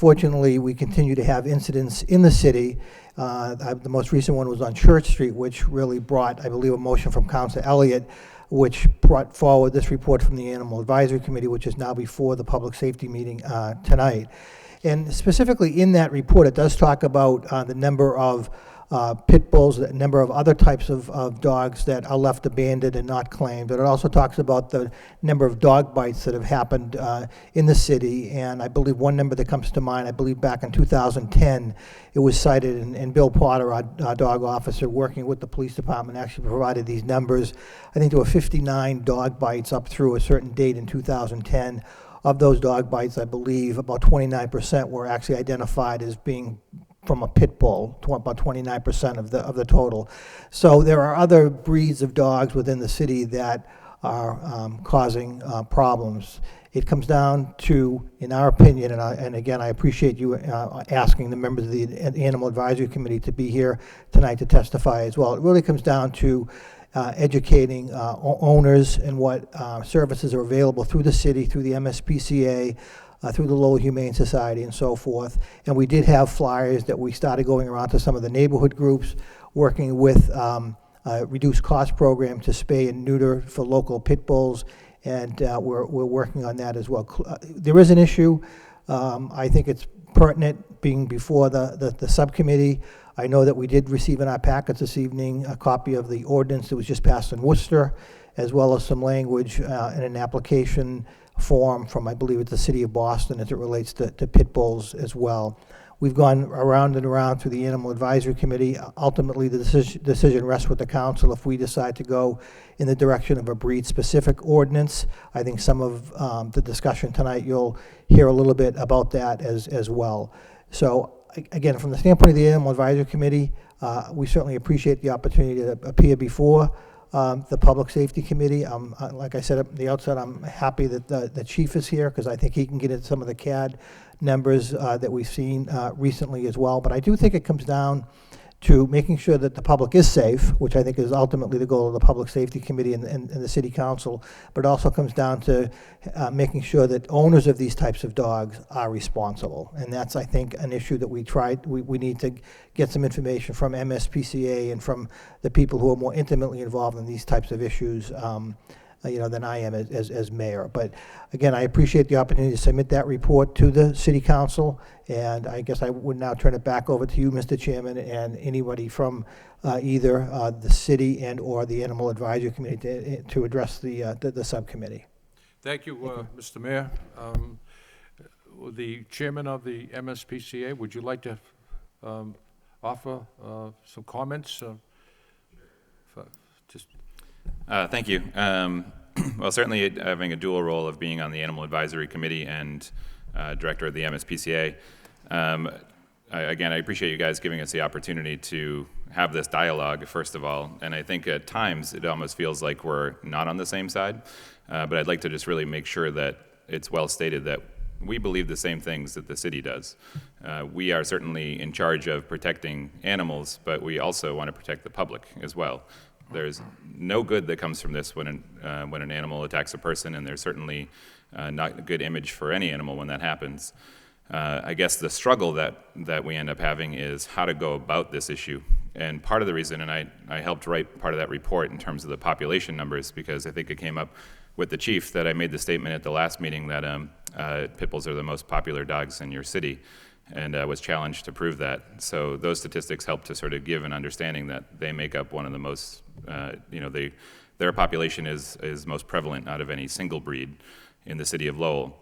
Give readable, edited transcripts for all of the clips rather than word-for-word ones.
Fortunately, we continue to have incidents in the city. The most recent one was on Church Street, which really brought, I believe, a motion from Councilor Elliott, which brought forward this report from the Animal Advisory Committee, which is now before the public safety meeting tonight. And specifically in that report, it does talk about the number of pit bulls, the number of other types of dogs that are left abandoned and not claimed. But it also talks about the number of dog bites that have happened in the city. And I believe one number that comes to mind, I believe back in 2010, it was cited, and Bill Potter, our dog officer, working with the police department, actually provided these numbers. I think there were 59 dog bites up through a certain date in 2010. Of those dog bites, I believe about 29% were actually identified as being from a pit bull, about 29% of the total. So there are other breeds of dogs within the city that are causing problems. It comes down to, in our opinion, and again, I appreciate you asking the members of the Animal Advisory Committee to be here tonight to testify as well. It really comes down to educating owners and what services are available through the city, through the MSPCA, through the Lowell Humane Society and so forth. And we did have flyers that we started going around to some of the neighborhood groups, working with a reduced cost program to spay and neuter for local pit bulls, and we're working on that as well. There is an issue. I think it's pertinent being before the subcommittee. I know that we did receive in our packets this evening a copy of the ordinance that was just passed in Worcester, as well as some language in an application form from, I believe it's the city of Boston, as it relates to pit bulls as well. We've gone around and around through the Animal Advisory Committee. Ultimately, the decision rests with the council if we decide to go in the direction of a breed-specific ordinance. I think some of the discussion tonight, you'll hear a little bit about that as well. So again, from the standpoint of the Animal Advisory Committee, we certainly appreciate the opportunity to appear before the Public Safety Committee. Like I said at the outset, I'm happy that the chief is here, because I think he can get into some of the CAD numbers that we've seen recently as well. But I do think it comes down to making sure that the public is safe, which I think is ultimately the goal of the Public Safety Committee and the City Council, but it also comes down to making sure that owners of these types of dogs are responsible. And that's, I think, an issue that we need to get some information from MSPCA and from the people who are more intimately involved in these types of issues than I am as mayor. But again, I appreciate the opportunity to submit that report to the City Council, and I guess I would now turn it back over to you, Mr. Chairman, and anybody from either the city and or the Animal Advisory Committee to address the subcommittee. Thank you, Mr. Mayor. The chairman of the MSPCA, would you like to offer some comments? Thank you. Well, certainly having a dual role of being on the Animal Advisory Committee and director of the MSPCA, again, I appreciate you guys giving us the opportunity to have this dialogue, first of all, and I think at times it almost feels like we're not on the same side, but I'd like to just really make sure that it's well stated that we believe the same things that the city does. We are certainly in charge of protecting animals, but we also want to protect the public as well. There's no good that comes from this when an animal attacks a person, and there's certainly not a good image for any animal when that happens. I guess the struggle that we end up having is how to go about this issue. And part of the reason, and I helped write part of that report in terms of the population numbers, because I think it came up with the chief that I made the statement at the last meeting that pit bulls are the most popular dogs in your city, and was challenged to prove that. So those statistics help to sort of give an understanding that they make up one of the most, their population is most prevalent out of any single breed in the city of Lowell.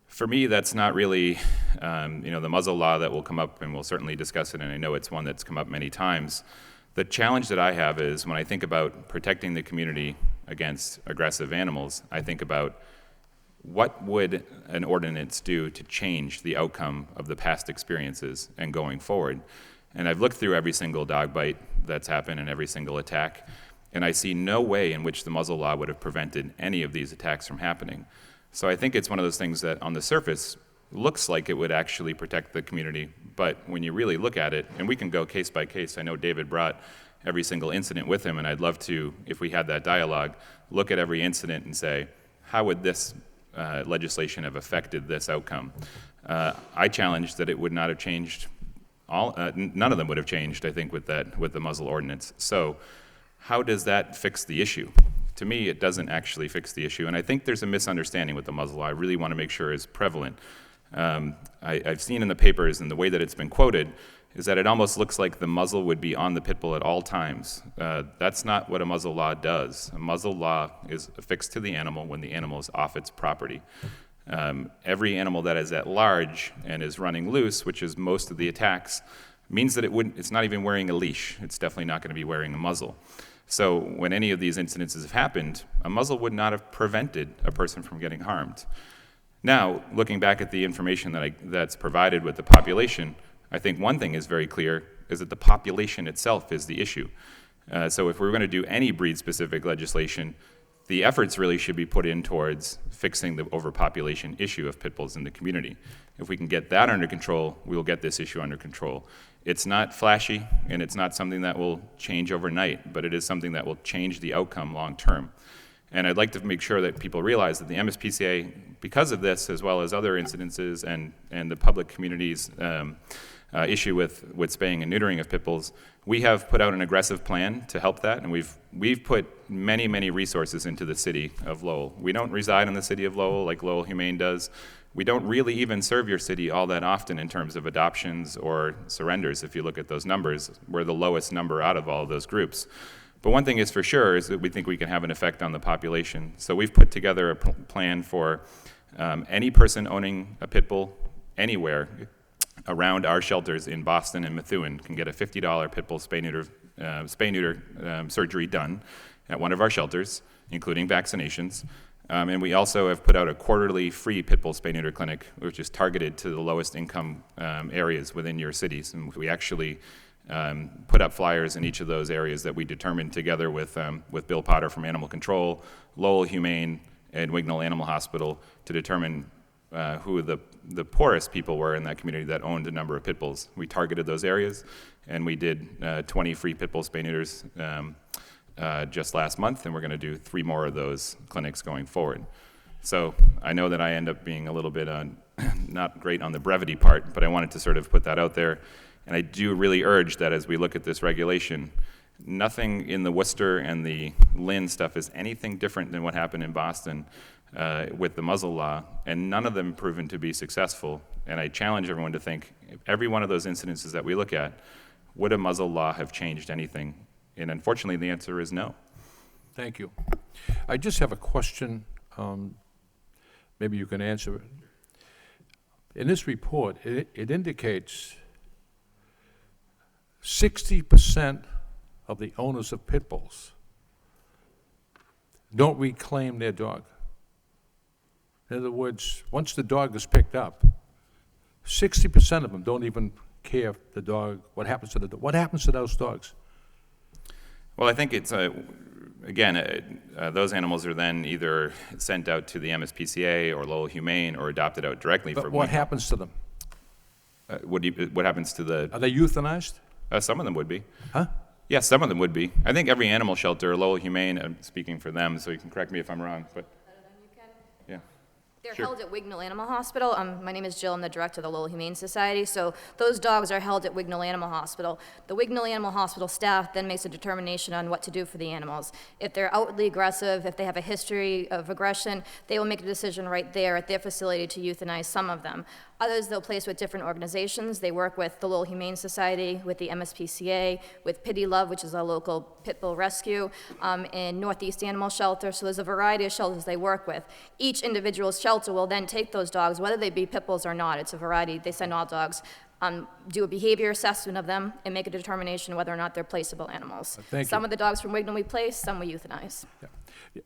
For me, that's not really, the muzzle law that will come up, and we'll certainly discuss it, and I know it's one that's come up many times. The challenge that I have is when I think about protecting the community against aggressive animals, I think about what would an ordinance do to change the outcome of the past experiences and going forward? And I've looked through every single dog bite that's happened and every single attack, and I see no way in which the muzzle law would have prevented any of these attacks from happening. So I think it's one of those things that on the surface looks like it would actually protect the community, but when you really look at it, and we can go case by case, I know David brought every single incident with him, and I'd love to, if we had that dialogue, look at every incident and say, how would this legislation have affected this outcome? I challenged that it would not have changed none of them would have changed, I think, with the muzzle ordinance. So how does that fix the issue? To me, it doesn't actually fix the issue, and I think there's a misunderstanding with the muzzle law I really want to make sure is prevalent. I've seen in the papers, and the way that it's been quoted, is that it almost looks like the muzzle would be on the pit bull at all times. That's not what a muzzle law does. A muzzle law is affixed to the animal when the animal is off its property. Every animal that is at large and is running loose, which is most of the attacks, means that it's not even wearing a leash. It's definitely not going to be wearing a muzzle. So when any of these incidences have happened, a muzzle would not have prevented a person from getting harmed. Now, looking back at the information that's provided with the population, I think one thing is very clear, is that the population itself is the issue. So if we're going to do any breed-specific legislation, the efforts really should be put in towards fixing the overpopulation issue of pit bulls in the community. If we can get that under control, we will get this issue under control. It's not flashy, and it's not something that will change overnight, but it is something that will change the outcome long term. And I'd like to make sure that people realize that the MSPCA, because of this, as well as other incidences and the public community's issue with spaying and neutering of pit bulls, we have put out an aggressive plan to help that, and we've put many, many resources into the city of Lowell. We don't reside in the city of Lowell like Lowell Humane does. We don't really even serve your city all that often in terms of adoptions or surrenders. If you look at those numbers, we're the lowest number out of all of those groups. But one thing is for sure is that we think we can have an effect on the population. So we've put together a plan for any person owning a pit bull anywhere around our shelters in Boston and Methuen can get a $50 pit bull spay-neuter surgery done at one of our shelters, including vaccinations. And we also have put out a quarterly free pit bull spay-neuter clinic, which is targeted to the lowest income areas within your cities. And we actually put up flyers in each of those areas that we determined together with Bill Potter from Animal Control, Lowell Humane, and Wignall Animal Hospital to determine who the poorest people were in that community that owned a number of pit bulls. We targeted those areas, and we did 20 free pit bull spay neuters just last month, and we're going to do 3 more of those clinics going forward. So I know that I end up being a little bit not great on the brevity part, but I wanted to sort of put that out there. And I do really urge that as we look at this regulation, nothing in the Worcester and the Lynn stuff is anything different than what happened in Boston with the muzzle law, and none of them proven to be successful. And I challenge everyone to think, if every one of those incidences that we look at, would a muzzle law have changed anything? And unfortunately, the answer is no. Thank you. I just have a question. Maybe you can answer it. In this report, it indicates 60% of the owners of pit bulls don't reclaim their dog. In other words, once the dog is picked up, 60% of them don't even care if the dog, what happens to the dog. What happens to those dogs? Well, I think it's, again, those animals are then either sent out to the MSPCA or Lowell Humane or adopted out directly. But what happens to them? What happens to the... Are they euthanized? Some of them would be. Huh? Yes, some of them would be. I think every animal shelter, Lowell Humane, I'm speaking for them, so you can correct me if I'm wrong, but... Yeah. They're Sure. held at Wignall Animal Hospital. My name is Jill. I'm the director of the Lowell Humane Society. So those dogs are held at Wignall Animal Hospital. The Wignall Animal Hospital staff then makes a determination on what to do for the animals. If they're outwardly aggressive, if they have a history of aggression, they will make a decision right there at their facility to euthanize some of them. Others they'll place with different organizations. They work with the Lowell Humane Society, with the MSPCA, with Pity Love, which is our local pit bull rescue, and Northeast Animal Shelter. So there's a variety of shelters they work with. Each individual shelter will then take those dogs, whether they be pit bulls or not. It's a variety. They send all dogs, do a behavior assessment of them, and make a determination whether or not they're placeable animals. Thank you. Some of the dogs from Wignall we place, some we euthanize. Yeah.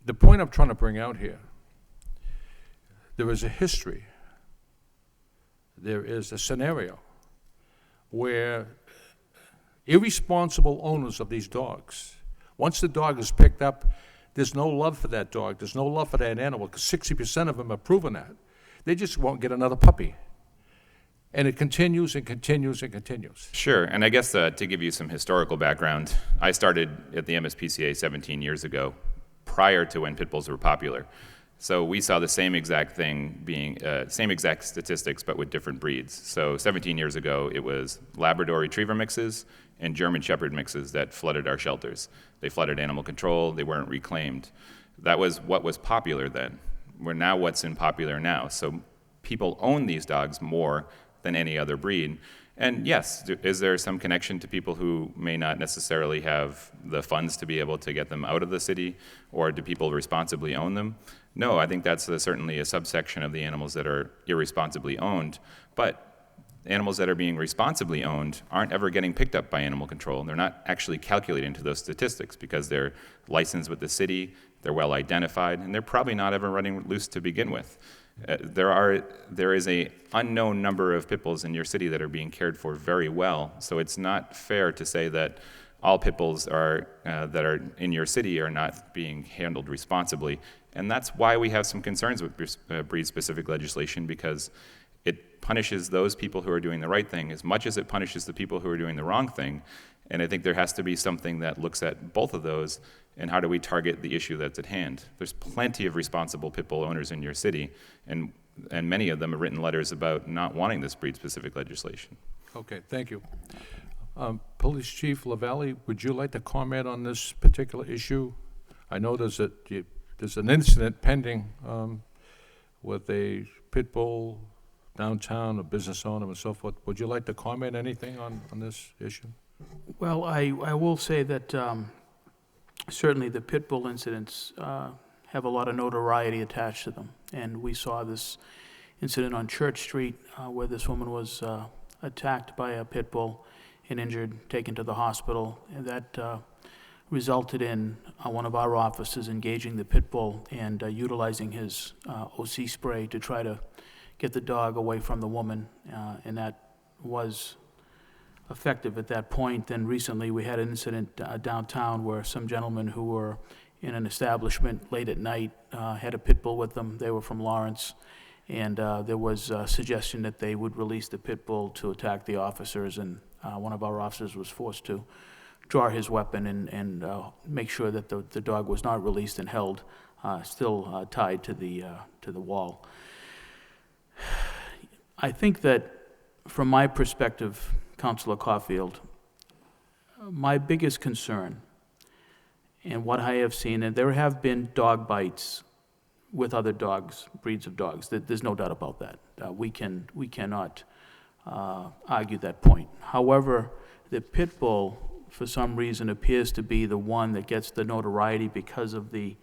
The point I'm trying to bring out here, there is a history. There is a scenario where irresponsible owners of these dogs, once the dog is picked up, there's no love for that dog. There's no love for that animal, because 60% of them have proven that. They just won't get another puppy. And it continues and continues and continues. Sure, and I guess to give you some historical background, I started at the MSPCA 17 years ago, prior to when pit bulls were popular. So we saw the same exact thing being, same exact statistics, but with different breeds. So 17 years ago, it was Labrador Retriever mixes and German Shepherd mixes that flooded our shelters. They flooded animal control, they weren't reclaimed. That was what was popular then. We're now what's popular now. So people own these dogs more than any other breed. And yes, is there some connection to people who may not necessarily have the funds to be able to get them out of the city, or do people responsibly own them? No, I think that's certainly a subsection of the animals that are irresponsibly owned, but animals that are being responsibly owned aren't ever getting picked up by animal control. They're not actually calculated into those statistics because they're licensed with the city, they're well identified, and they're probably not ever running loose to begin with. There is a unknown number of pit bulls in your city that are being cared for very well, so it's not fair to say that all pit bulls that are in your city are not being handled responsibly. And that's why we have some concerns with breed-specific legislation, because it punishes those people who are doing the right thing as much as it punishes the people who are doing the wrong thing. And I think there has to be something that looks at both of those, and how do we target the issue that's at hand. There's plenty of responsible pit bull owners in your city, and many of them have written letters about not wanting this breed-specific legislation. Okay, thank you. Police Chief LaValle, would you like to comment on this particular issue? I know there's an incident pending with a pit bull downtown, a business owner and so forth. Would you like to comment anything on this issue? Well, I will say that certainly the pit bull incidents have a lot of notoriety attached to them. And we saw this incident on Church Street where this woman was attacked by a pit bull and injured, taken to the hospital. And that resulted in one of our officers engaging the pit bull and utilizing his OC spray to try to get the dog away from the woman. And that was effective at that point. Then recently we had an incident downtown where some gentlemen who were in an establishment late at night had a pit bull with them. They were from Lawrence, and there was a suggestion that they would release the pit bull to attack the officers, and one of our officers was forced to draw his weapon and make sure that the dog was not released and held still tied to the wall. I think that from my perspective, Councilor Caulfield, my biggest concern and what I have seen, and there have been dog bites with other dogs, breeds of dogs, there's no doubt about that. We cannot argue that point. However, the pit bull, for some reason, appears to be the one that gets the notoriety because of the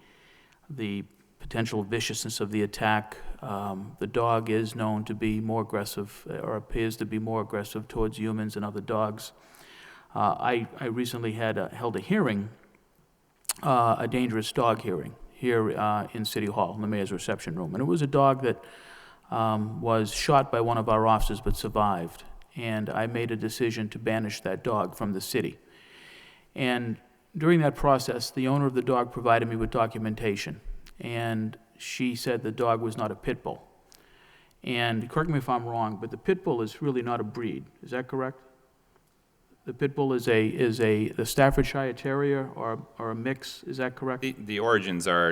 potential viciousness of the attack. The dog is known to be more aggressive, or appears to be more aggressive towards humans and other dogs. I recently held a hearing, a dangerous dog hearing, here in City Hall, in the mayor's reception room. And it was a dog that was shot by one of our officers but survived. And I made a decision to banish that dog from the city. And during that process, the owner of the dog provided me with documentation. And she said the dog was not a pit bull. And correct me if I'm wrong, but the pit bull is really not a breed. Is that correct? The pit bull is the Staffordshire Terrier or a mix. Is that correct? The origins are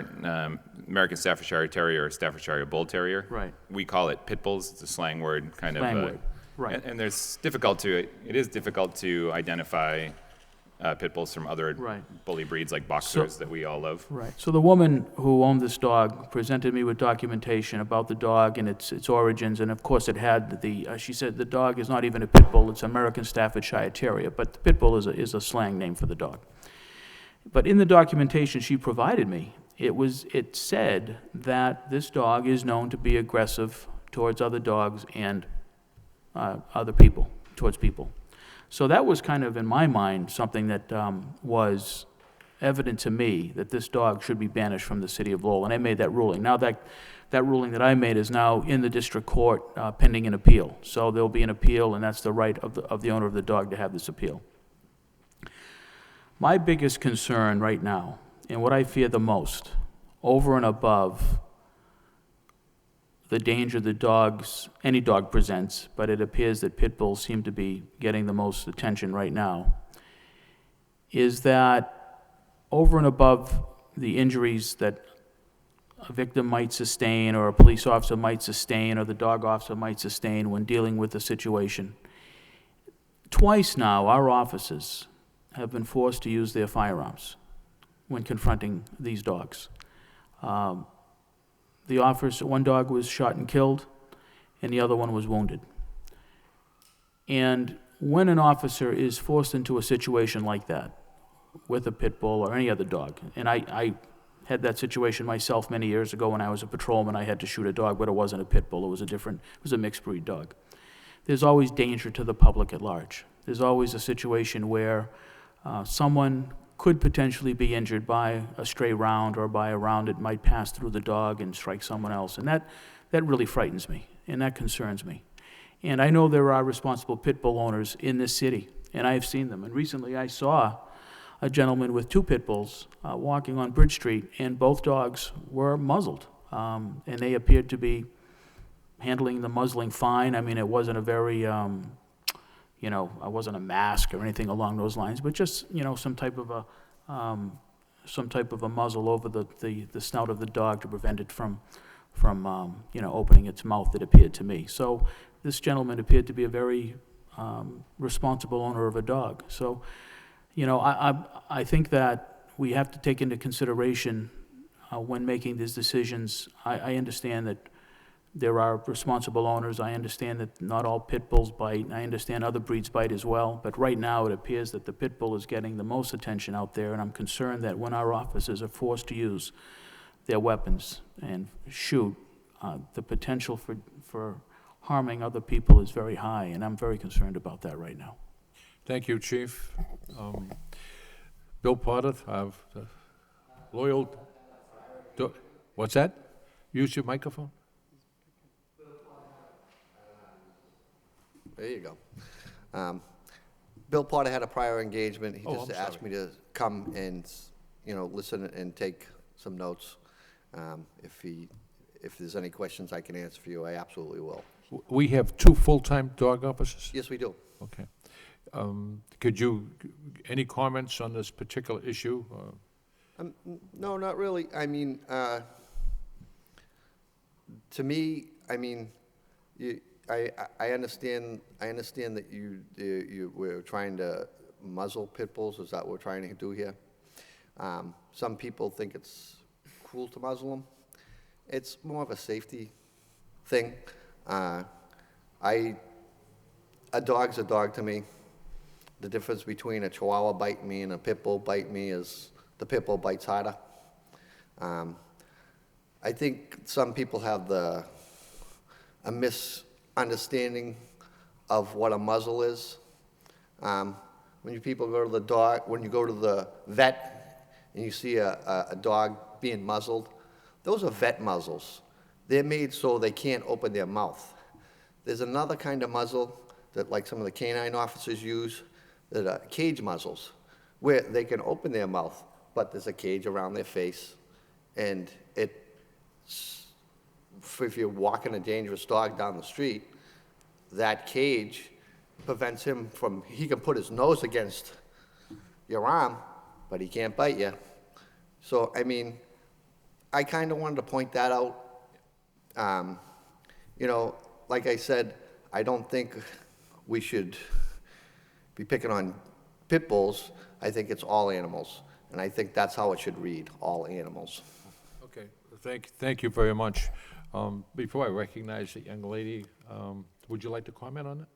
American Staffordshire Terrier or Staffordshire Bull Terrier. Right. We call it pit bulls. It's a slang word, kind of. Slang word. Right. And it is difficult to identify pit bulls from other bully breeds like boxers that we all love. Right. So the woman who owned this dog presented me with documentation about the dog and its origins, and of course it had she said the dog is not even a pit bull, it's American Staffordshire Terrier, but the pit bull is a slang name for the dog. But in the documentation she provided me, it said that this dog is known to be aggressive towards other dogs and other people, towards people. So that was kind of, in my mind, something that was evident to me that this dog should be banished from the city of Lowell, and I made that ruling. Now that ruling that I made is now in the district court pending an appeal. So there'll be an appeal, and that's the right of the owner of the dog to have this appeal. My biggest concern right now, and what I fear the most, over and above the danger any dog presents, but it appears that pit bulls seem to be getting the most attention right now, is that over and above the injuries that a victim might sustain, or a police officer might sustain, or the dog officer might sustain when dealing with the situation. Twice now, our officers have been forced to use their firearms when confronting these dogs. The officer, one dog was shot and killed, and the other one was wounded. And when an officer is forced into a situation like that, with a pit bull or any other dog, and I had that situation myself many years ago when I was a patrolman. I had to shoot a dog, but it wasn't a pit bull. It was a mixed breed dog. There's always danger to the public at large. There's always a situation where someone could potentially be injured by a stray round or by a round that might pass through the dog and strike someone else. And that really frightens me, and that concerns me. And I know there are responsible pit bull owners in this city, and I have seen them. And recently I saw a gentleman with 2 pit bulls walking on Bridge Street, and both dogs were muzzled. And they appeared to be handling the muzzling fine. I mean, it wasn't a very, it wasn't a mask or anything along those lines, but just, some type of a muzzle over the snout of the dog to prevent it from opening its mouth, it appeared to me. So this gentleman appeared to be a very responsible owner of a dog. So, I think that we have to take into consideration when making these decisions. I understand that there are responsible owners. I understand that not all pit bulls bite. I understand other breeds bite as well. But right now it appears that the pit bull is getting the most attention out there, and I'm concerned that when our officers are forced to use their weapons and shoot, the potential for harming other people is very high, and I'm very concerned about that right now. Thank you, Chief. Bill Potter, Lowell. What's that? Use your microphone. There you go. Bill Potter had a prior engagement. He Oh, just I'm asked sorry. me to come and, listen and take some notes. If there's any questions I can answer for you, I absolutely will. We have 2 full-time dog officers? Yes, we do. Okay. Any comments on this particular issue? No, not really. I mean, to me, I mean, I understand that we're trying to muzzle pit bulls. Is that what we're trying to do here? Some people think it's cool to muzzle them. It's more of a safety thing. A dog's a dog to me. The difference between a Chihuahua biting me and a pit bull biting me is the pit bull bites harder. I think some people have a misunderstanding of what a muzzle is. When you go to the vet and you see a dog being muzzled, those are vet muzzles. They're made so they can't open their mouth. There's another kind of muzzle that like some of the canine officers use that are cage muzzles, where they can open their mouth, but there's a cage around their face, and if you're walking a dangerous dog down the street, that cage prevents him from, he can put his nose against your arm, but he can't bite you. So, I mean, I kind of wanted to point that out. Like I said, I don't think we should be picking on pit bulls. I think it's all animals, and I think that's how it should read, all animals. Okay, thank you very much. Before I recognize the young lady, would you like to comment on it?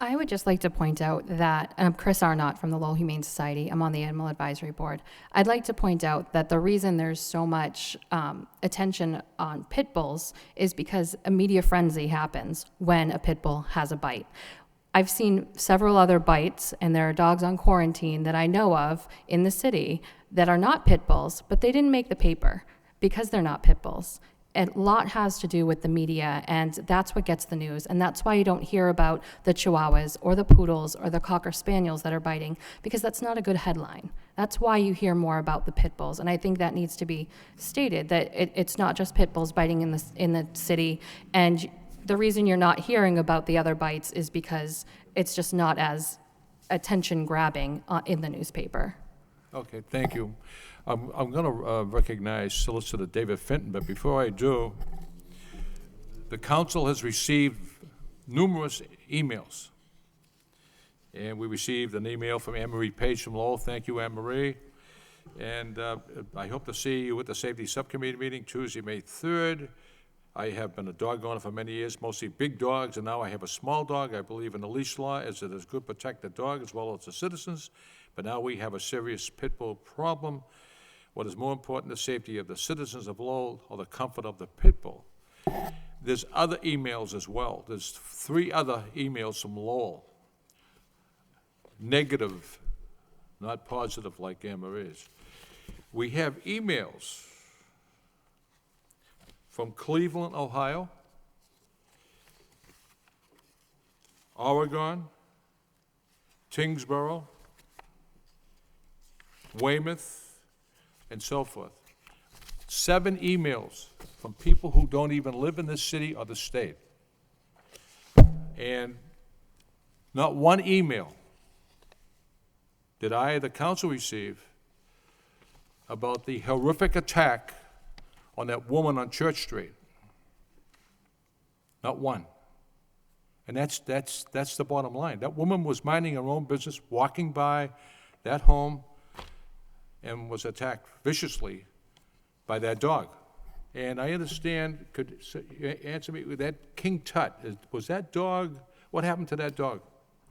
I would just like to point out that I'm Chris Arnott from the Lowell Humane Society. I'm on the Animal Advisory Board. I'd like to point out that the reason there's so much attention on pit bulls is because a media frenzy happens when a pit bull has a bite. I've seen several other bites, and there are dogs on quarantine that I know of in the city that are not pit bulls, but they didn't make the paper because they're not pit bulls. A lot has to do with the media, and that's what gets the news. And that's why you don't hear about the Chihuahuas or the Poodles or the Cocker Spaniels that are biting, because that's not a good headline. That's why you hear more about the pit bulls. And I think that needs to be stated, that it's not just pit bulls biting in the city. And the reason you're not hearing about the other bites is because it's just not as attention-grabbing in the newspaper. Okay, thank you. I'm going to recognize Solicitor David Fenton, but before I do, the council has received numerous emails. And we received an email from Anne Marie Page from Lowell. Thank you, Anne Marie. And I hope to see you at the Safety Subcommittee meeting Tuesday, May 3rd. I have been a dog owner for many years, mostly big dogs, and now I have a small dog. I believe in the leash law as it is a good protected dog as well as the citizens. But now we have a serious pit bull problem. What is more important, the safety of the citizens of Lowell or the comfort of the pit bull? There's other emails as well. There's 3 other emails from Lowell. Negative, not positive like Anne Marie's. We have emails from Cleveland, Ohio, Oregon, Tingsboro, Weymouth, and so forth. 7 emails from people who don't even live in this city or the state. And not one email did I or the council receive about the horrific attack on that woman on Church Street. Not one. And that's the bottom line. That woman was minding her own business, walking by that home, and was attacked viciously by that dog. And I understand, could you answer me, that King Tut, was that dog, what happened to that dog?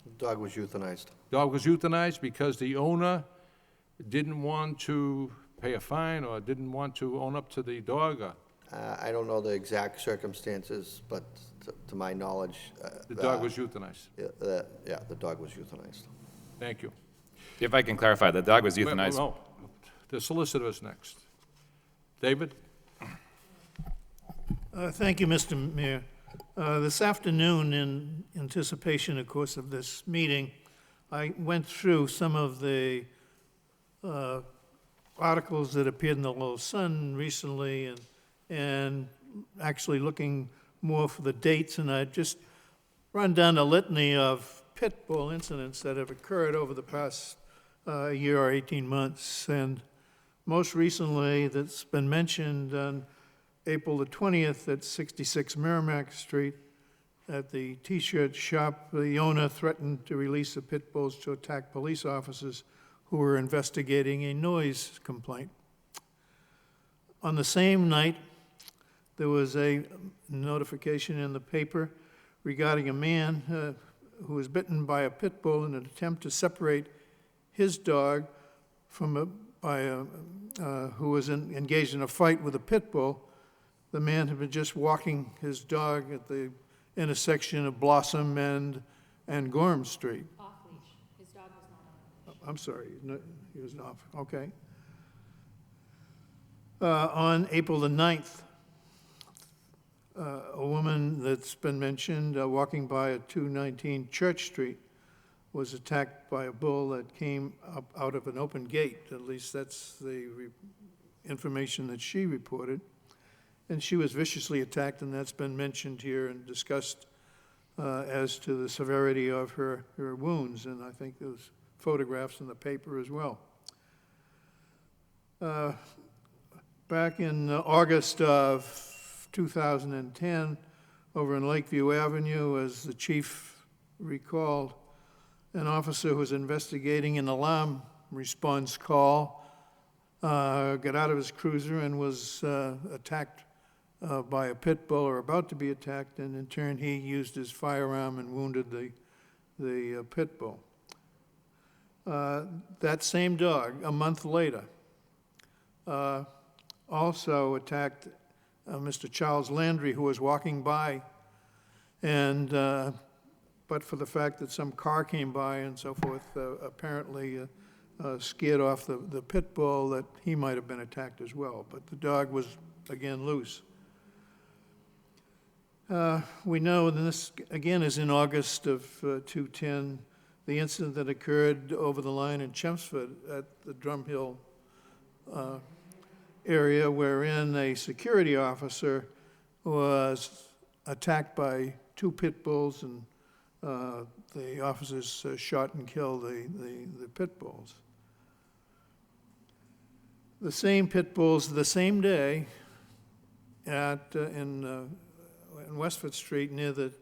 The dog was euthanized. Dog was euthanized because the owner didn't want to pay a fine or didn't want to own up to the dog? Or I don't know the exact circumstances, but to my knowledge... the dog was euthanized? Yeah, the dog was euthanized. Thank you. If I can clarify, the dog was euthanized. No, the solicitor is next. David? Thank you, Mr. Mayor. This afternoon, in anticipation, of course, of this meeting, I went through some of the articles that appeared in the Lowell Sun recently and actually looking more for the dates, and I just run down a litany of pit bull incidents that have occurred over the past year or 18 months. And most recently, that's been mentioned on April the 20th at 66 Merrimack Street at the T-shirt shop. The owner threatened to release the pit bulls to attack police officers who were investigating a noise complaint. On the same night, there was a notification in the paper regarding a man who was bitten by a pit bull in an attempt to separate his dog from who was engaged in a fight with a pit bull. The man had been just walking his dog at the intersection of Blossom and Gorham Street. Off leash. His dog was not on. I'm sorry, he was off, okay. On April the 9th, a woman that's been mentioned walking by at 219 Church Street was attacked by a bull that came up out of an open gate. At least that's the information that she reported. And she was viciously attacked, and that's been mentioned here and discussed as to the severity of her wounds. And I think there's photographs in the paper as well. Back in August of 2010, over in Lakeview Avenue, as the chief recalled, an officer who was investigating an alarm response call got out of his cruiser and was attacked by a pit bull, or about to be attacked, and in turn he used his firearm and wounded the pit bull. That same dog, a month later, also attacked Mr. Charles Landry, who was walking by, and but for the fact that some car came by and so forth, apparently scared off the pit bull, that he might have been attacked as well. But the dog was, again, loose. We know, and this again is in August of 2010, the incident that occurred over the line in Chelmsford at the Drumhill area, wherein a security officer was attacked by 2 pit bulls, and the officers shot and killed the pit bulls. the same pit bulls the same day in Westford Street near the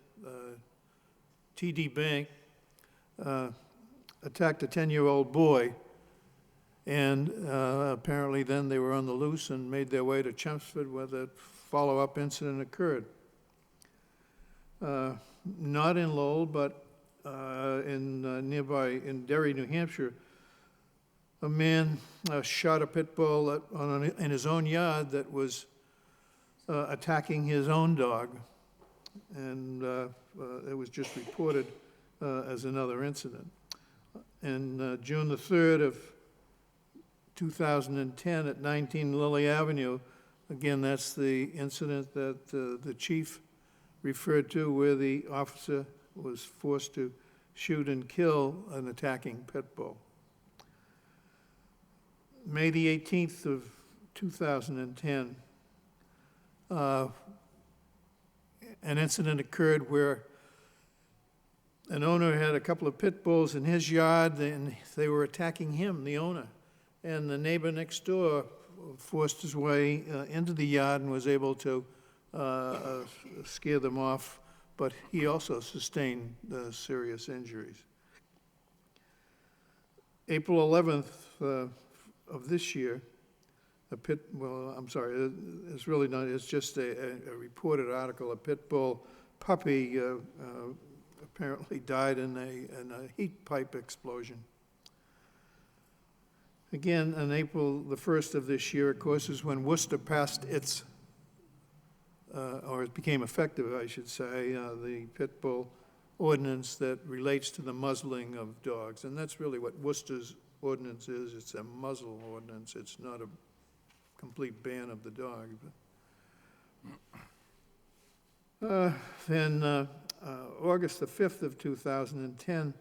TD Bank attacked a 10-year-old boy, and apparently then they were on the loose and made their way to Chelmsford where the follow-up incident occurred. Not in Lowell, but in nearby in Derry, New Hampshire, a man shot a pit bull in his own yard that was attacking his own dog, and it was just reported as another incident. And June the 3rd of 2010 at 19 Lilly Avenue, again, that's the incident that the chief referred to where the officer was forced to shoot and kill an attacking pit bull. May the 18th of 2010, an incident occurred where an owner had a couple of pit bulls in his yard, and they were attacking him, the owner. And the neighbor next door forced his way into the yard and was able to scare them off, but he also sustained serious injuries. April 11th of this year, it's really not, it's just a reported article, a pit bull puppy apparently died in a heat pipe explosion. Again, on April the 1st of this year, of course, is when Worcester passed its, or it became effective, I should say, the pit bull ordinance that relates to the muzzling of dogs. And that's really what Worcester's ordinance is. It's a muzzle ordinance. It's not a complete ban of the dog. Then August the 5th of 2010,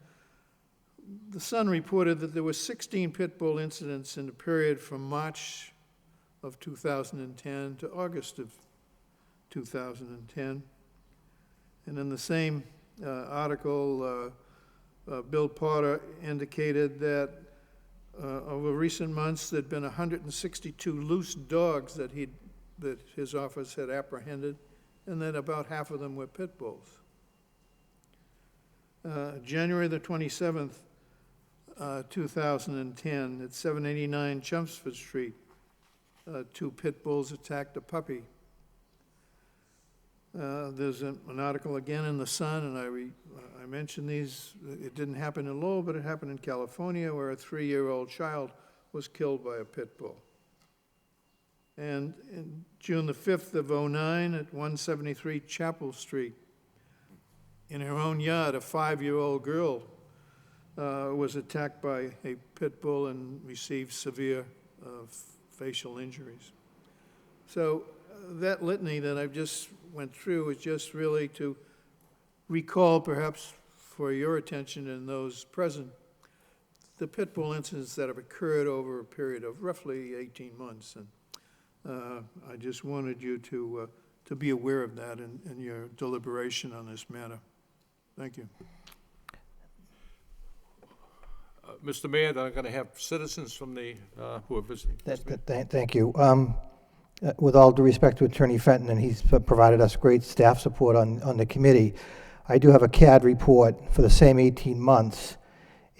the Sun reported that there were 16 pit bull incidents in the period from March of 2010 to August of 2010. And in the same article, Bill Potter indicated that over recent months there'd been 162 loose dogs that his office had apprehended, and that about half of them were pit bulls. January the 27th, 2010, at 789 Chelmsford Street, 2 pit bulls attacked a puppy. There's an article again in the Sun, and I mentioned these. It didn't happen in Lowell, but it happened in California, where a 3-year-old child was killed by a pit bull. And in June the 5th of 2009, at 173 Chapel Street, in her own yard, a 5-year-old girl was attacked by a pit bull and received severe facial injuries. So that litany that I've just went through is just really to recall, perhaps for your attention and those present, the pit bull incidents that have occurred over a period of roughly 18 months. And I just wanted you to be aware of that in your deliberation on this matter. Thank you. Mr. Mayor, I'm going to have citizens from the, who are visiting. Thank you. With all due respect to Attorney Fenton, and he's provided us great staff support on the committee, I do have a CAD report for the same 18 months,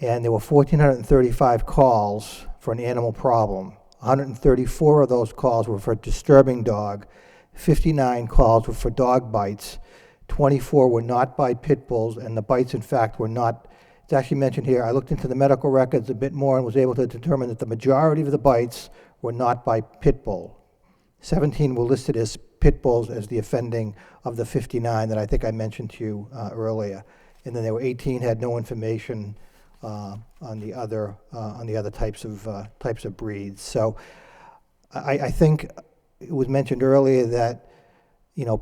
and there were 1,435 calls for an animal problem. 134 of those calls were for disturbing dog, 59 calls were for dog bites, 24 were not by pit bulls, and the bites, in fact, were not. It's actually mentioned here. I looked into the medical records a bit more and was able to determine that the majority of the bites were not by pit bull. 17 were listed as pit bulls as the offending of the 59 that I think I mentioned to you earlier. And then there were 18 had no information on the other types of breeds. So I think it was mentioned earlier that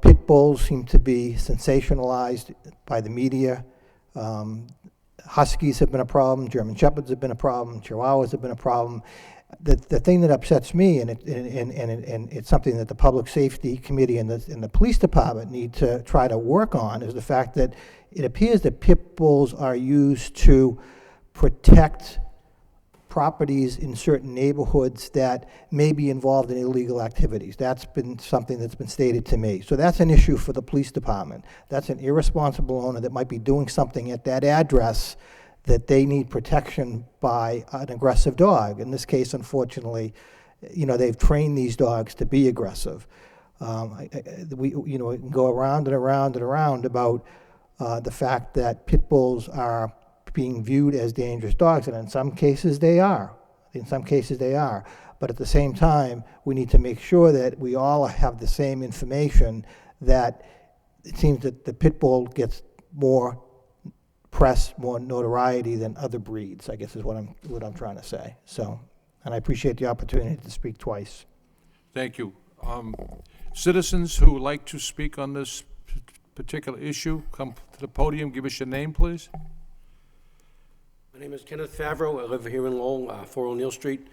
pit bulls seem to be sensationalized by the media. Huskies have been a problem. German Shepherds have been a problem. Chihuahuas have been a problem. The thing that upsets me, and it's something that the Public Safety Committee and the Police Department need to try to work on, is the fact that it appears that pit bulls are used to protect properties in certain neighborhoods that may be involved in illegal activities. That's been something that's been stated to me. So that's an issue for the police department. That's an irresponsible owner that might be doing something at that address that they need protection by an aggressive dog. In this case, unfortunately, they've trained these dogs to be aggressive. We can go around and around and around about the fact that pit bulls are being viewed as dangerous dogs, and in some cases they are. But at the same time, we need to make sure that we all have the same information, that it seems that the pit bull gets more press, more notoriety than other breeds, I guess is what I'm trying to say. So, and I appreciate the opportunity to speak twice. Thank you. Citizens who would like to speak on this particular issue, come to the podium. Give us your name, please. My name is Kenneth Favreau. I live here in Lowell, 4 O'Neill Street.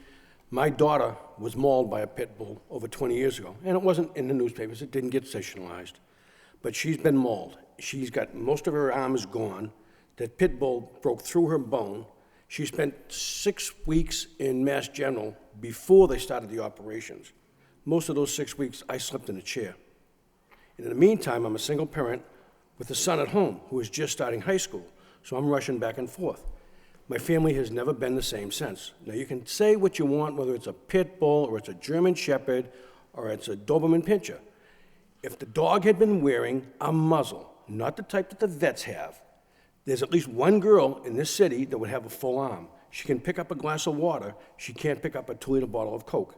My daughter was mauled by a pit bull over 20 years ago, and it wasn't in the newspapers. It didn't get sensationalized. But she's been mauled. She's got most of her arm is gone. That pit bull broke through her bone. She spent 6 weeks in Mass General before they started the operations. Most of those 6 weeks, I slept in a chair. And in the meantime, I'm a single parent with a son at home who is just starting high school, so I'm rushing back and forth. My family has never been the same since. Now, you can say what you want, whether it's a pit bull or it's a German Shepherd or it's a Doberman Pinscher. If the dog had been wearing a muzzle, not the type that the vets have, there's at least one girl in this city that would have a full arm. She can pick up a glass of water. She can't pick up a 2-liter bottle of Coke.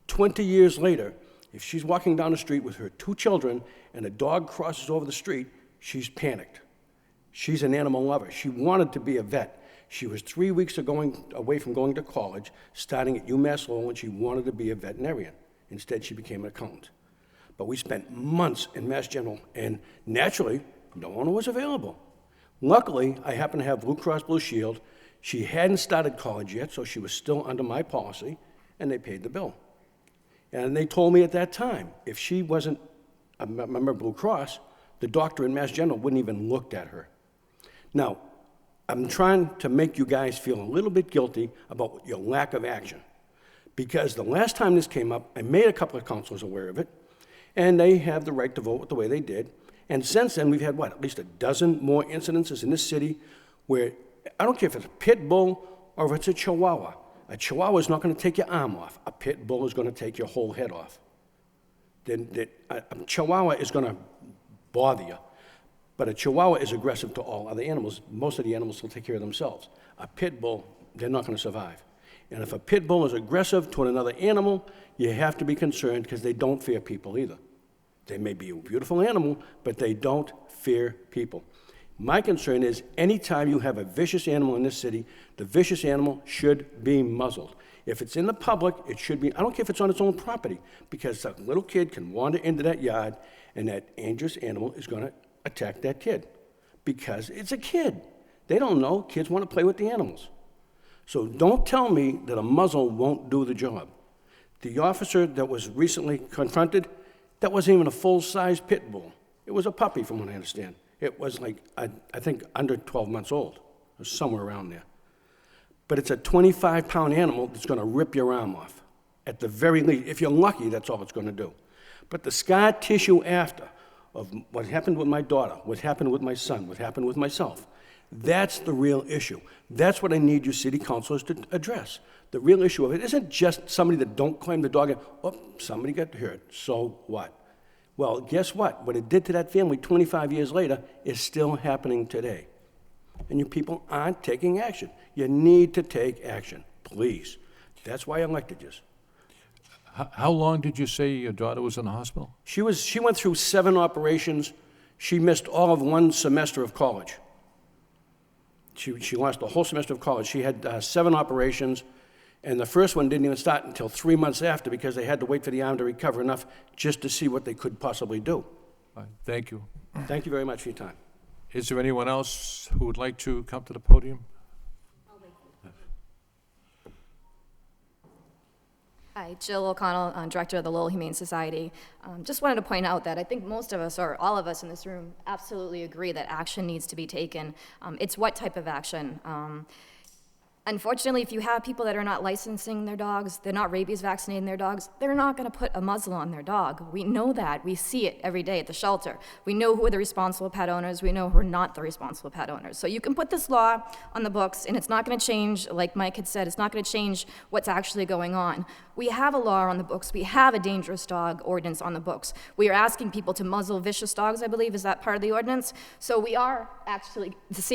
20 years later, if she's walking down the street with her 2 children and a dog crosses over the street, she's panicked. She's an animal lover. She wanted to be a vet. She was 3 weeks away from going to college, starting at UMass Lowell, and she wanted to be a veterinarian. Instead, she became an accountant. But we spent months in Mass General, and naturally, no one was available. Luckily, I happened to have Blue Cross Blue Shield. She hadn't started college yet, so she was still under my policy, and they paid the bill. And they told me at that time, if she wasn't a member of Blue Cross, the doctor in Mass General wouldn't even looked at her. Now, I'm trying to make you guys feel a little bit guilty about your lack of action. Because the last time this came up, I made a couple of counselors aware of it, and they have the right to vote the way they did. And since then, we've had, at least a dozen more incidences in this city where, I don't care if it's a pit bull or if it's a Chihuahua. A Chihuahua is not going to take your arm off. A pit bull is going to take your whole head off. A Chihuahua is going to bother you. But a Chihuahua is aggressive to all other animals. Most of the animals will take care of themselves. A pit bull, they're not going to survive. And if a pit bull is aggressive toward another animal, you have to be concerned because they don't fear people either. They may be a beautiful animal, but they don't fear people. My concern is anytime you have a vicious animal in this city, the vicious animal should be muzzled. If it's in the public, it should be, I don't care if it's on its own property, because a little kid can wander into that yard and that dangerous animal is going to attack that kid because it's a kid. They don't know. Kids want to play with the animals. So don't tell me that a muzzle won't do the job. The officer that was recently confronted, that wasn't even a full-size pit bull. It was a puppy, from what I understand. It was like, I think, under 12 months old, or somewhere around there. But it's a 25-pound animal that's going to rip your arm off. At the very least, if you're lucky, that's all it's going to do. But the scar tissue after, of what happened with my daughter, what happened with my son, what happened with myself, that's the real issue. That's what I need you city councilors to address. The real issue of it isn't just somebody that don't claim the dog, somebody got hurt, so what? Well, guess what? What it did to that family 25 years later is still happening today. And you people aren't taking action. You need to take action, please. That's why I elected you. How long did you say your daughter was in the hospital? She went through 7 operations. She missed all of 1 semester of college. She lost the whole semester of college. She had 7 operations, and the first one didn't even start until 3 months after because they had to wait for the arm to recover enough just to see what they could possibly do. Thank you. Thank you very much for your time. Is there anyone else who would like to come to the podium? Hi, Jill O'Connell, Director of the Lowell Humane Society. Just wanted to point out that I think most of us, or all of us in this room, absolutely agree that action needs to be taken. It's what type of action? Unfortunately, if you have people that are not licensing their dogs, they're not rabies vaccinating their dogs, they're not going to put a muzzle on their dog. We know that. We see it every day at the shelter. We know who are the responsible pet owners. We know who are not the responsible pet owners. So you can put this law on the books, and it's not going to change, like Mike had said, it's not going to change what's actually going on. We have a law on the books. We have a dangerous dog ordinance on the books. We are asking people to muzzle vicious dogs, I believe. Is that part of the ordinance? So we are actually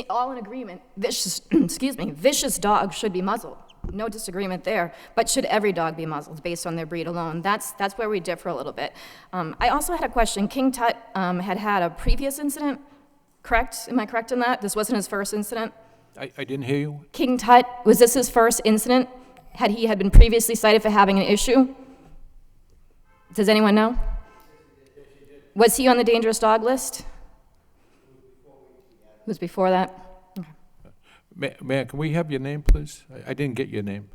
all in agreement. Vicious, vicious dogs should be muzzled. No disagreement there. But should every dog be muzzled based on their breed alone? That's where we differ a little bit. I also had a question. King Tut had a previous incident, correct? Am I correct in that? This wasn't his first incident? I didn't hear you. King Tut, was this his first incident? Had he been previously cited for having an issue? Does anyone know? Was he on the dangerous dog list? It was before that? Ma'am, can we have your name, please? I didn't get your name.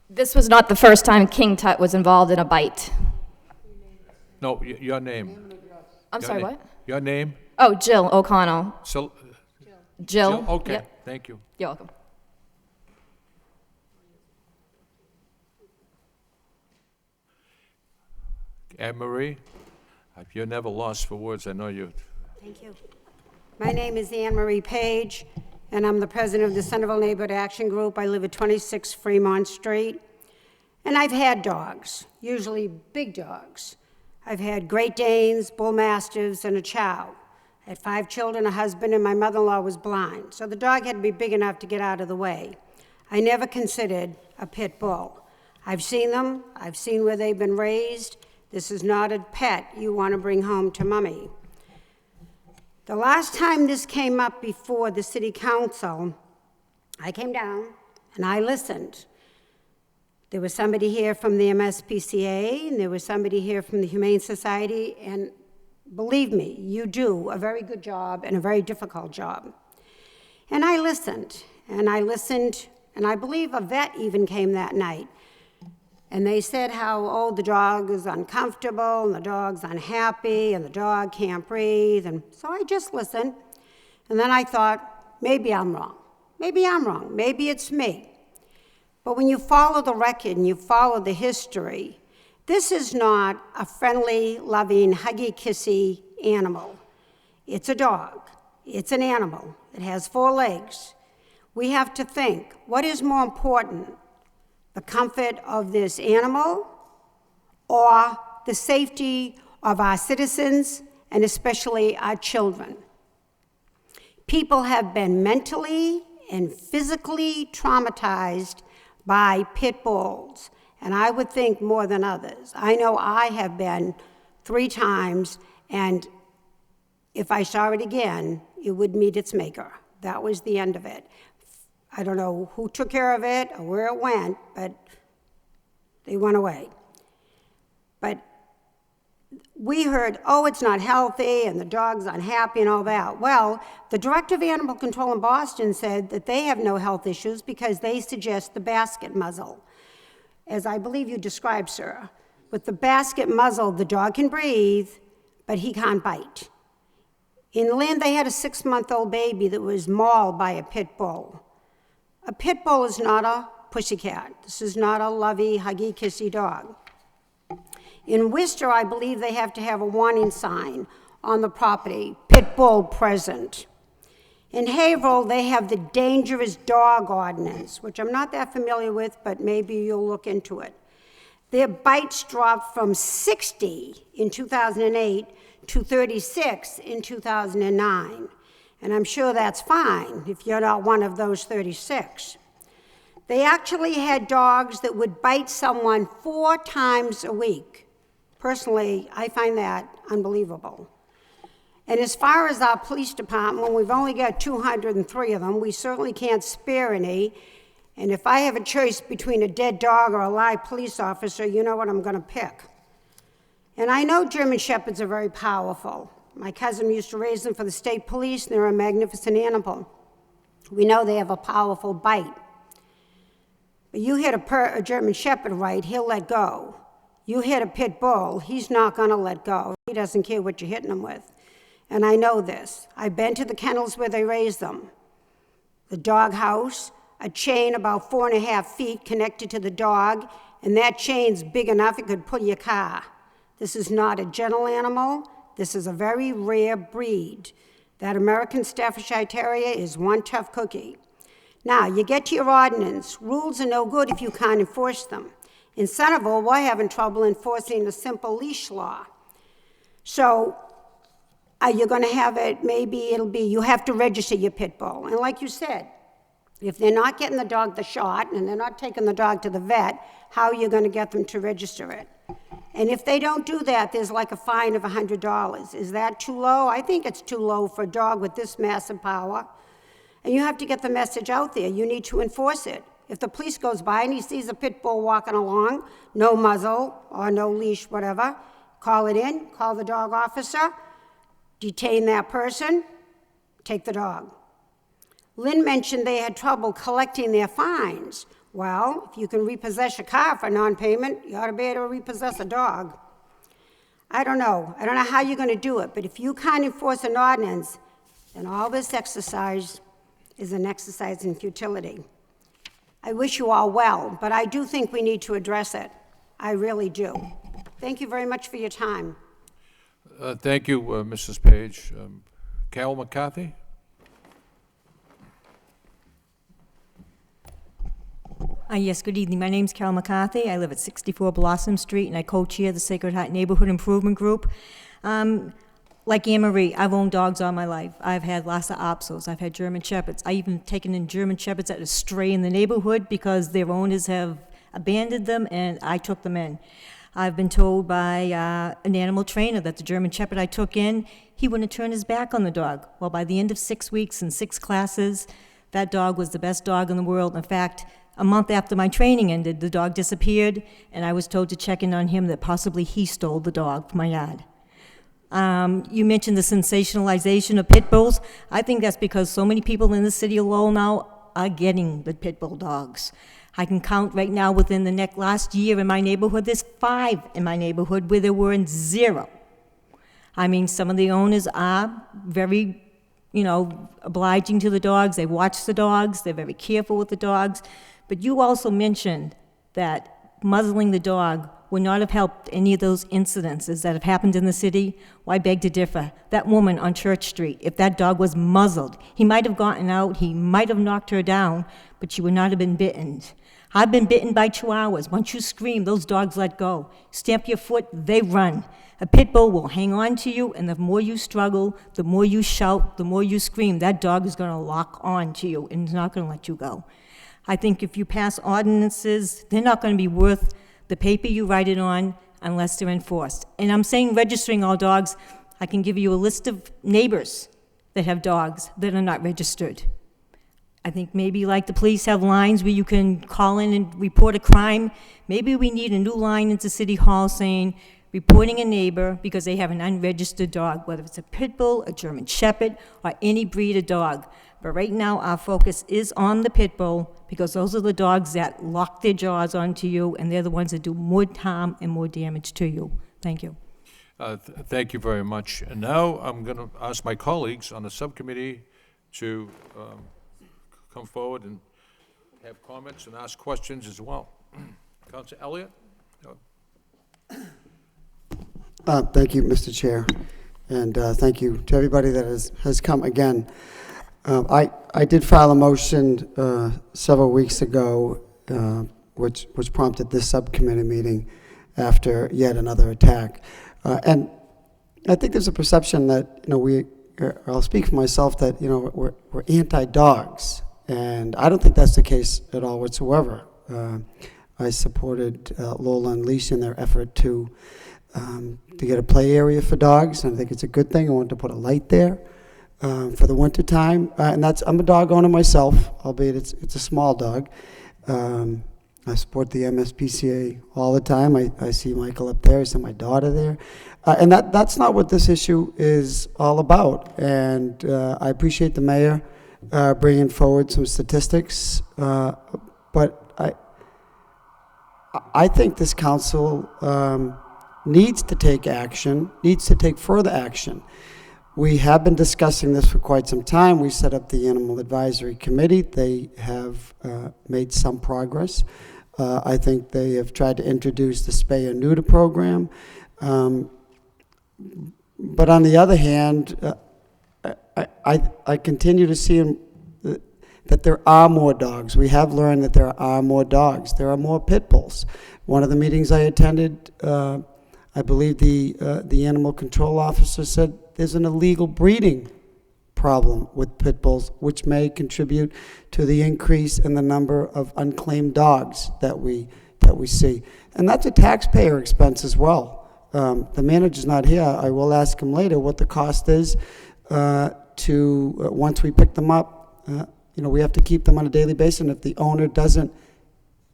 This was not the first time King Tut was involved in a bite. No, your name. I'm sorry, what? Your name? Oh, Jill O'Connell. So, Jill? okay, Yep. thank you. You're welcome. Anne Marie, you're never lost for words. I know you. Thank you. My name is Anne Marie Page, and I'm the president of the Centerville Neighborhood Action Group. I live at 26 Fremont Street, and I've had dogs, usually big dogs. I've had Great Danes, Bull Mastiffs, and a Chow. I had 5 children, a husband, and my mother-in-law was blind, so the dog had to be big enough to get out of the way. I never considered a pit bull. I've seen them. I've seen where they've been raised. This is not a pet you want to bring home to mommy. The last time this came up before the city council, I came down and I listened. There was somebody here from the MSPCA, and there was somebody here from the Humane Society, and believe me, you do a very good job and a very difficult job. And I listened, and I believe a vet even came that night. And they said how, oh, the dog is uncomfortable, and the dog's unhappy, and the dog can't breathe. And so I just listened. And then I thought, maybe I'm wrong. Maybe I'm wrong. Maybe it's me. But when you follow the record and you follow the history, this is not a friendly, loving, huggy-kissy animal. It's a dog. It's an animal. It has 4 legs. We have to think, what is more important? The comfort of this animal or the safety of our citizens and especially our children. People have been mentally and physically traumatized by pit bulls, and I would think more than others. I know I have been 3 times, and if I saw it again, it would meet its maker. That was the end of it. I don't know who took care of it or where it went, but they went away. But we heard, oh, it's not healthy and the dog's unhappy and all that. Well, the Director of Animal Control in Boston said that they have no health issues because they suggest the basket muzzle. As I believe you described, sir, with the basket muzzle, the dog can breathe, but he can't bite. In Lynn, they had a 6-month-old baby that was mauled by a pit bull. A pit bull is not a pussycat. This is not a lovey, huggy, kissy dog. In Worcester, I believe they have to have a warning sign on the property, pit bull present. In Haverhill, they have the dangerous dog ordinance, which I'm not that familiar with, but maybe you'll look into it. Their bites dropped from 60 in 2008 to 36 in 2009. And I'm sure that's fine if you're not one of those 36. They actually had dogs that would bite someone 4 times a week. Personally, I find that unbelievable. And as far as our police department, we've only got 203 of them. We certainly can't spare any. And if I have a choice between a dead dog or a live police officer, you know what I'm going to pick. And I know German Shepherds are very powerful. My cousin used to raise them for the state police, and they're a magnificent animal. We know they have a powerful bite. But you hit a German Shepherd right, he'll let go. You hit a pit bull, he's not going to let go. He doesn't care what you're hitting him with. And I know this. I've been to the kennels where they raise them. The dog house, a chain about 4.5 feet connected to the dog, and that chain's big enough it could pull your car. This is not a gentle animal. This is a very rare breed. That American Staffordshire Terrier is one tough cookie. Now, you get to your ordinance. Rules are no good if you can't enforce them. In Centerville, we're having trouble enforcing a simple leash law. So, are you going to have it, maybe it'll be, you have to register your pit bull. And like you said, if they're not getting the dog the shot and they're not taking the dog to the vet, how are you going to get them to register it? And if they don't do that, there's like a fine of $100. Is that too low? I think it's too low for a dog with this massive power. And you have to get the message out there. You need to enforce it. If the police goes by and he sees a pit bull walking along, no muzzle or no leash, whatever, call it in, call the dog officer, detain that person, take the dog. Lynn mentioned they had trouble collecting their fines. Well, if you can repossess a car for non-payment, you ought to be able to repossess a dog. I don't know how you're going to do it, but if you can't enforce an ordinance, then all this exercise is an exercise in futility. I wish you all well, but I do think we need to address it. I really do. Thank you very much for your time. Thank you, Mrs. Page. Carol McCarthy? Yes, good evening. My name's Carol McCarthy. I live at 64 Blossom Street, and I co-chair the Sacred Heart Neighborhood Improvement Group. Like Anne Marie, I've owned dogs all my life. I've had Lhasa Apsos. I've had German Shepherds. I've even taken in German Shepherds that are stray in the neighborhood because their owners have abandoned them, and I took them in. I've been told by an animal trainer that the German Shepherd I took in, he wouldn't turn his back on the dog. Well, by the end of 6 weeks and 6 classes, that dog was the best dog in the world. In fact, a month after my training ended, the dog disappeared, and I was told to check in on him that possibly he stole the dog from my yard. You mentioned the sensationalization of pit bulls. I think that's because so many people in the city of Lowell now are getting the pit bull dogs. I can count right now within the last year in my neighborhood, there's 5 in my neighborhood where there were 0. I mean, some of the owners are very, obliging to the dogs. They watch the dogs. They're very careful with the dogs. But you also mentioned that muzzling the dog would not have helped any of those incidences that have happened in the city. Well, I beg to differ. That woman on Church Street, if that dog was muzzled, he might have gotten out, he might have knocked her down, but she would not have been bitten. I've been bitten by Chihuahuas. Once you scream, those dogs let go. Stamp your foot, they run. A pit bull will hang on to you, and the more you struggle, the more you shout, the more you scream, that dog is going to lock on to you and is not going to let you go. I think if you pass ordinances, they're not going to be worth the paper you write it on unless they're enforced. And I'm saying registering all dogs. I can give you a list of neighbors that have dogs that are not registered. I think maybe like the police have lines where you can call in and report a crime. Maybe we need a new line into City Hall saying, reporting a neighbor because they have an unregistered dog, whether it's a pit bull, a German Shepherd, or any breed of dog. But right now, our focus is on the pit bull because those are the dogs that lock their jaws onto you, and they're the ones that do more harm and more damage to you. Thank you. Thank you very much. And now I'm going to ask my colleagues on the subcommittee to come forward and have comments and ask questions as well. Councilor Elliott? Thank you, Mr. Chair, and thank you to everybody that has come again. I did file a motion several weeks ago, which prompted this subcommittee meeting after yet another attack. And I think there's a perception that I'll speak for myself that we're anti-dogs, and I don't think that's the case at all whatsoever. I supported Lowell Unleashed in their effort to get a play area for dogs, and I think it's a good thing. I wanted to put a light there for the winter time, and I'm a dog owner myself, albeit it's a small dog. I support the MSPCA all the time. I see Michael up there. I see my daughter there, and that's not what this issue is all about. And I appreciate the mayor bringing forward some statistics, but I think this council needs to take action, needs to take further action. We have been discussing this for quite some time. We set up the Animal Advisory Committee. They have made some progress. I think they have tried to introduce the spay and neuter program. But on the other hand, I continue to see that there are more dogs. We have learned that there are more dogs. There are more pit bulls. One of the meetings I attended, I believe the animal control officer said there's an illegal breeding problem with pit bulls, which may contribute to the increase in the number of unclaimed dogs that we see. And that's a taxpayer expense as well. The manager's not here. I will ask him later what the cost is once we pick them up. We have to keep them on a daily basis, and if the owner doesn't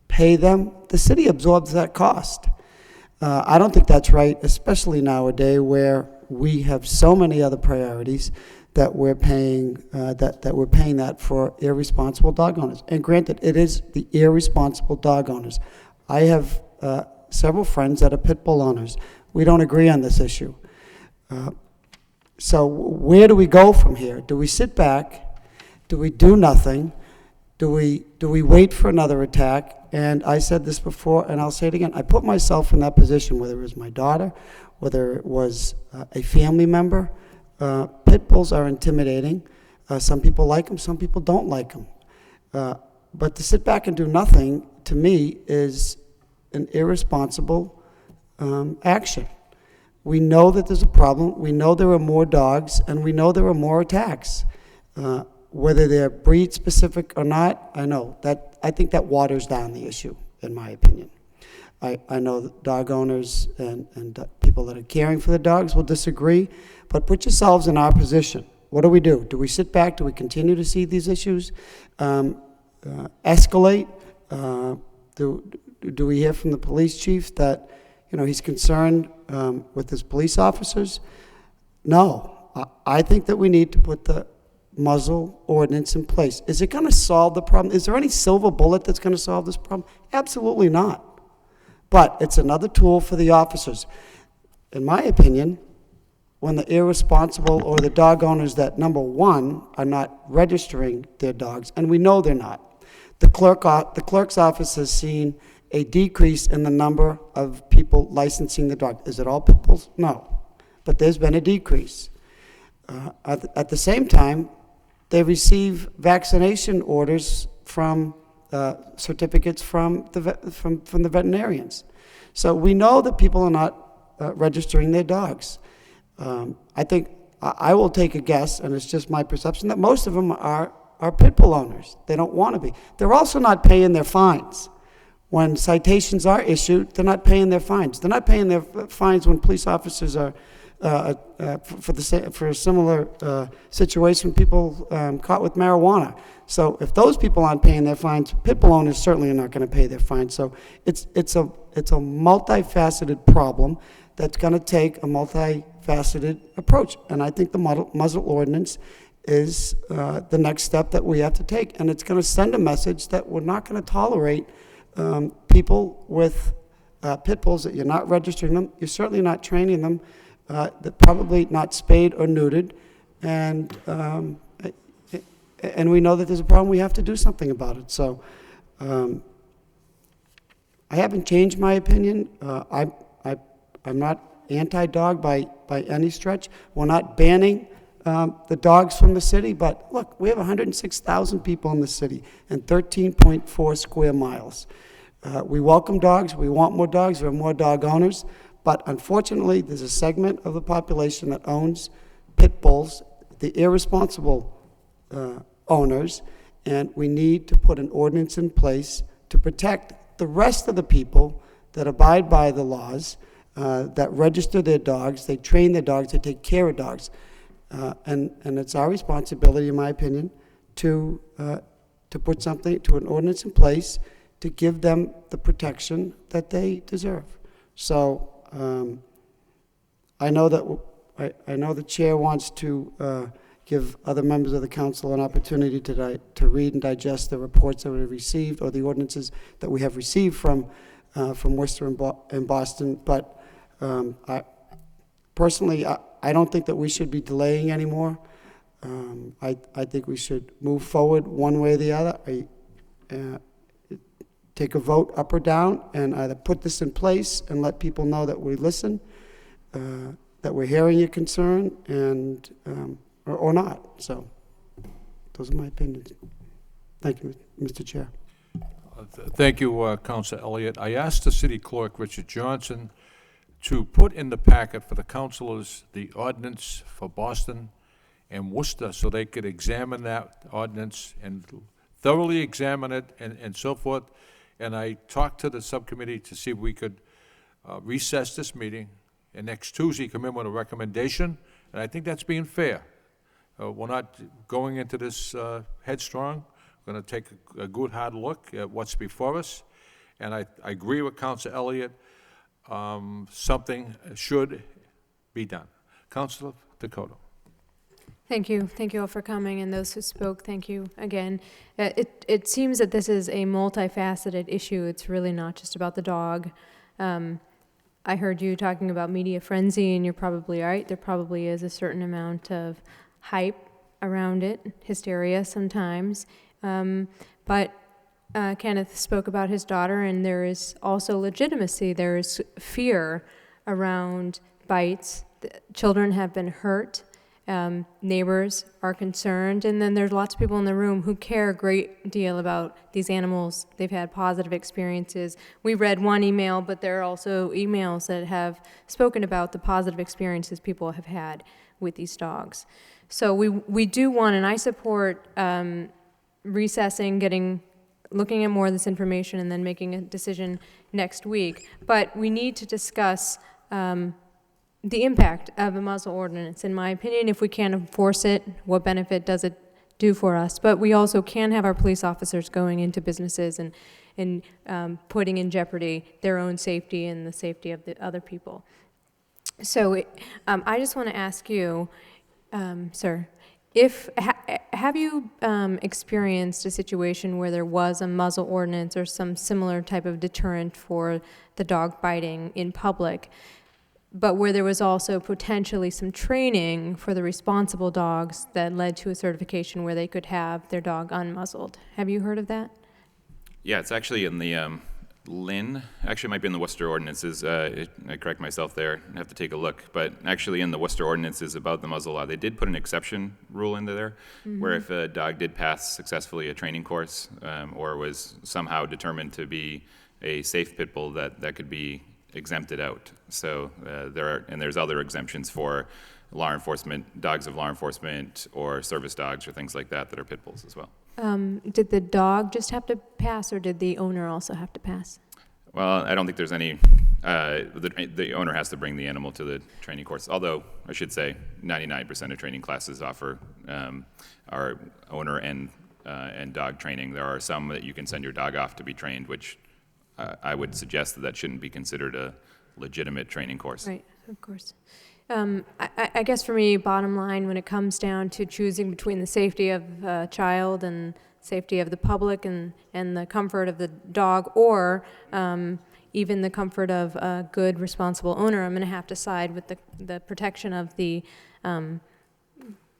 pay them, the city absorbs that cost. I don't think that's right, especially nowadays where we have so many other priorities that we're paying that for irresponsible dog owners. And granted, it is the irresponsible dog owners. I have several friends that are pit bull owners. We don't agree on this issue. So where do we go from here? Do we sit back? Do we do nothing? Do we wait for another attack? And I said this before, and I'll say it again. I put myself in that position, whether it was my daughter, whether it was a family member. Pit bulls are intimidating. Some people like them, some people don't like them. But to sit back and do nothing, to me, is an irresponsible action. We know that there's a problem. We know there are more dogs, and we know there are more attacks. Whether they're breed specific or not, I think that waters down the issue, in my opinion. I know that dog owners and people that are caring for the dogs will disagree, but put yourselves in our position. What do? Do we sit back? Do we continue to see these issues escalate? Do we hear from the police chief that he's concerned with his police officers? No. I think that we need to put the muzzle ordinance in place. Is it going to solve the problem? Is there any silver bullet that's going to solve this problem? Absolutely not. But it's another tool for the officers. In my opinion, when the irresponsible or the dog owners that, number one, are not registering their dogs, and we know they're not. The clerk's office has seen a decrease in the number of people licensing the dog. Is it all pit bulls? No. But there's been a decrease. At the same time, they receive vaccination orders from certificates from the veterinarians. So we know that people are not registering their dogs. I think I will take a guess, and it's just my perception, that most of them are pit bull owners. They don't want to be. They're also not paying their fines. When citations are issued, they're not paying their fines. They're not paying their fines when police officers are for a similar situation, people caught with marijuana. So if those people aren't paying their fines, pit bull owners certainly are not going to pay their fines. So it's a multifaceted problem that's going to take a multifaceted approach. And I think the muzzle ordinance is the next step that we have to take. And it's going to send a message that we're not going to tolerate people with pit bulls, that you're not registering them, you're certainly not training them, they're probably not spayed or neutered, and we know that there's a problem. We have to do something about it. So I haven't changed my opinion. I'm not anti-dog by any stretch. We're not banning the dogs from the city, but look, we have 106,000 people in the city and 13.4 square miles. We welcome dogs. We want more dogs. There are more dog owners. But unfortunately, there's a segment of the population that owns pit bulls, the irresponsible owners, and we need to put an ordinance in place to protect the rest of the people that abide by the laws, that register their dogs, they train their dogs, they take care of dogs. And it's our responsibility, in my opinion, to put something, to an ordinance in place to give them the protection that they deserve. So I know the chair wants to give other members of the council an opportunity to read and digest the reports that we have received, or the ordinances that we have received from Worcester and Boston. But personally, I don't think that we should be delaying anymore. I think we should move forward one way or the other. Take a vote up or down and either put this in place and let people know that we listen, that we're hearing your concern, and or not. So those are my opinions. Thank you, Mr. Chair. Thank you, Councilor Elliott. I asked the city clerk, Richard Johnson, to put in the packet for the councilors the ordinance for Boston and Worcester so they could examine that ordinance and thoroughly examine it and so forth. And I talked to the subcommittee to see if we could recess this meeting and next Tuesday come in with a recommendation. And I think that's being fair. We're not going into this headstrong. We're going to take a good hard look at what's before us. And I agree with Councilor Elliott. Something should be done. Councilor Dakota. Thank you. Thank you all for coming, and those who spoke, thank you again. It seems that this is a multifaceted issue. It's really not just about the dog. I heard you talking about media frenzy, and you're probably right. There probably is a certain amount of hype around it, hysteria sometimes. But Kenneth spoke about his daughter, and there is also legitimacy. There is fear around bites. Children have been hurt. Neighbors are concerned, and then there's lots of people in the room who care a great deal about these animals. They've had positive experiences. We read one email, but there are also emails that have spoken about the positive experiences people have had with these dogs. So we do want, and I support recessing, looking at more of this information, and then making a decision next week. But we need to discuss the impact of a muzzle ordinance. In my opinion, if we can't enforce it, what benefit does it do for us? But we also can have our police officers going into businesses and putting in jeopardy their own safety and the safety of the other people. So I just want to ask you, sir, have you experienced a situation where there was a muzzle ordinance or some similar type of deterrent for the dog biting in public, but where there was also potentially some training for the responsible dogs that led to a certification where they could have their dog unmuzzled? Have you heard of that? Yeah, it's actually in the Lynn, actually it might be in the Worcester ordinances. I correct myself there. I have to take a look. But actually in the Worcester ordinances about the muzzle law, they did put an exception rule into there, where if a dog did pass successfully a training course or was somehow determined to be a safe pit bull, that could be exempted out. So there's other exemptions for law enforcement, dogs of law enforcement, or service dogs, or things like that are pit bulls as well. Did the dog just have to pass, or did the owner also have to pass? Well, I don't think there's any, the owner has to bring the animal to the training course, although I should say 99% of training classes offer our owner and dog training. There are some that you can send your dog off to be trained, which I would suggest that shouldn't be considered a legitimate training course. Right, of course. I guess for me, bottom line, when it comes down to choosing between the safety of a child and safety of the public and the comfort of the dog, or even the comfort of a good, responsible owner, I'm going to have to side with the protection of the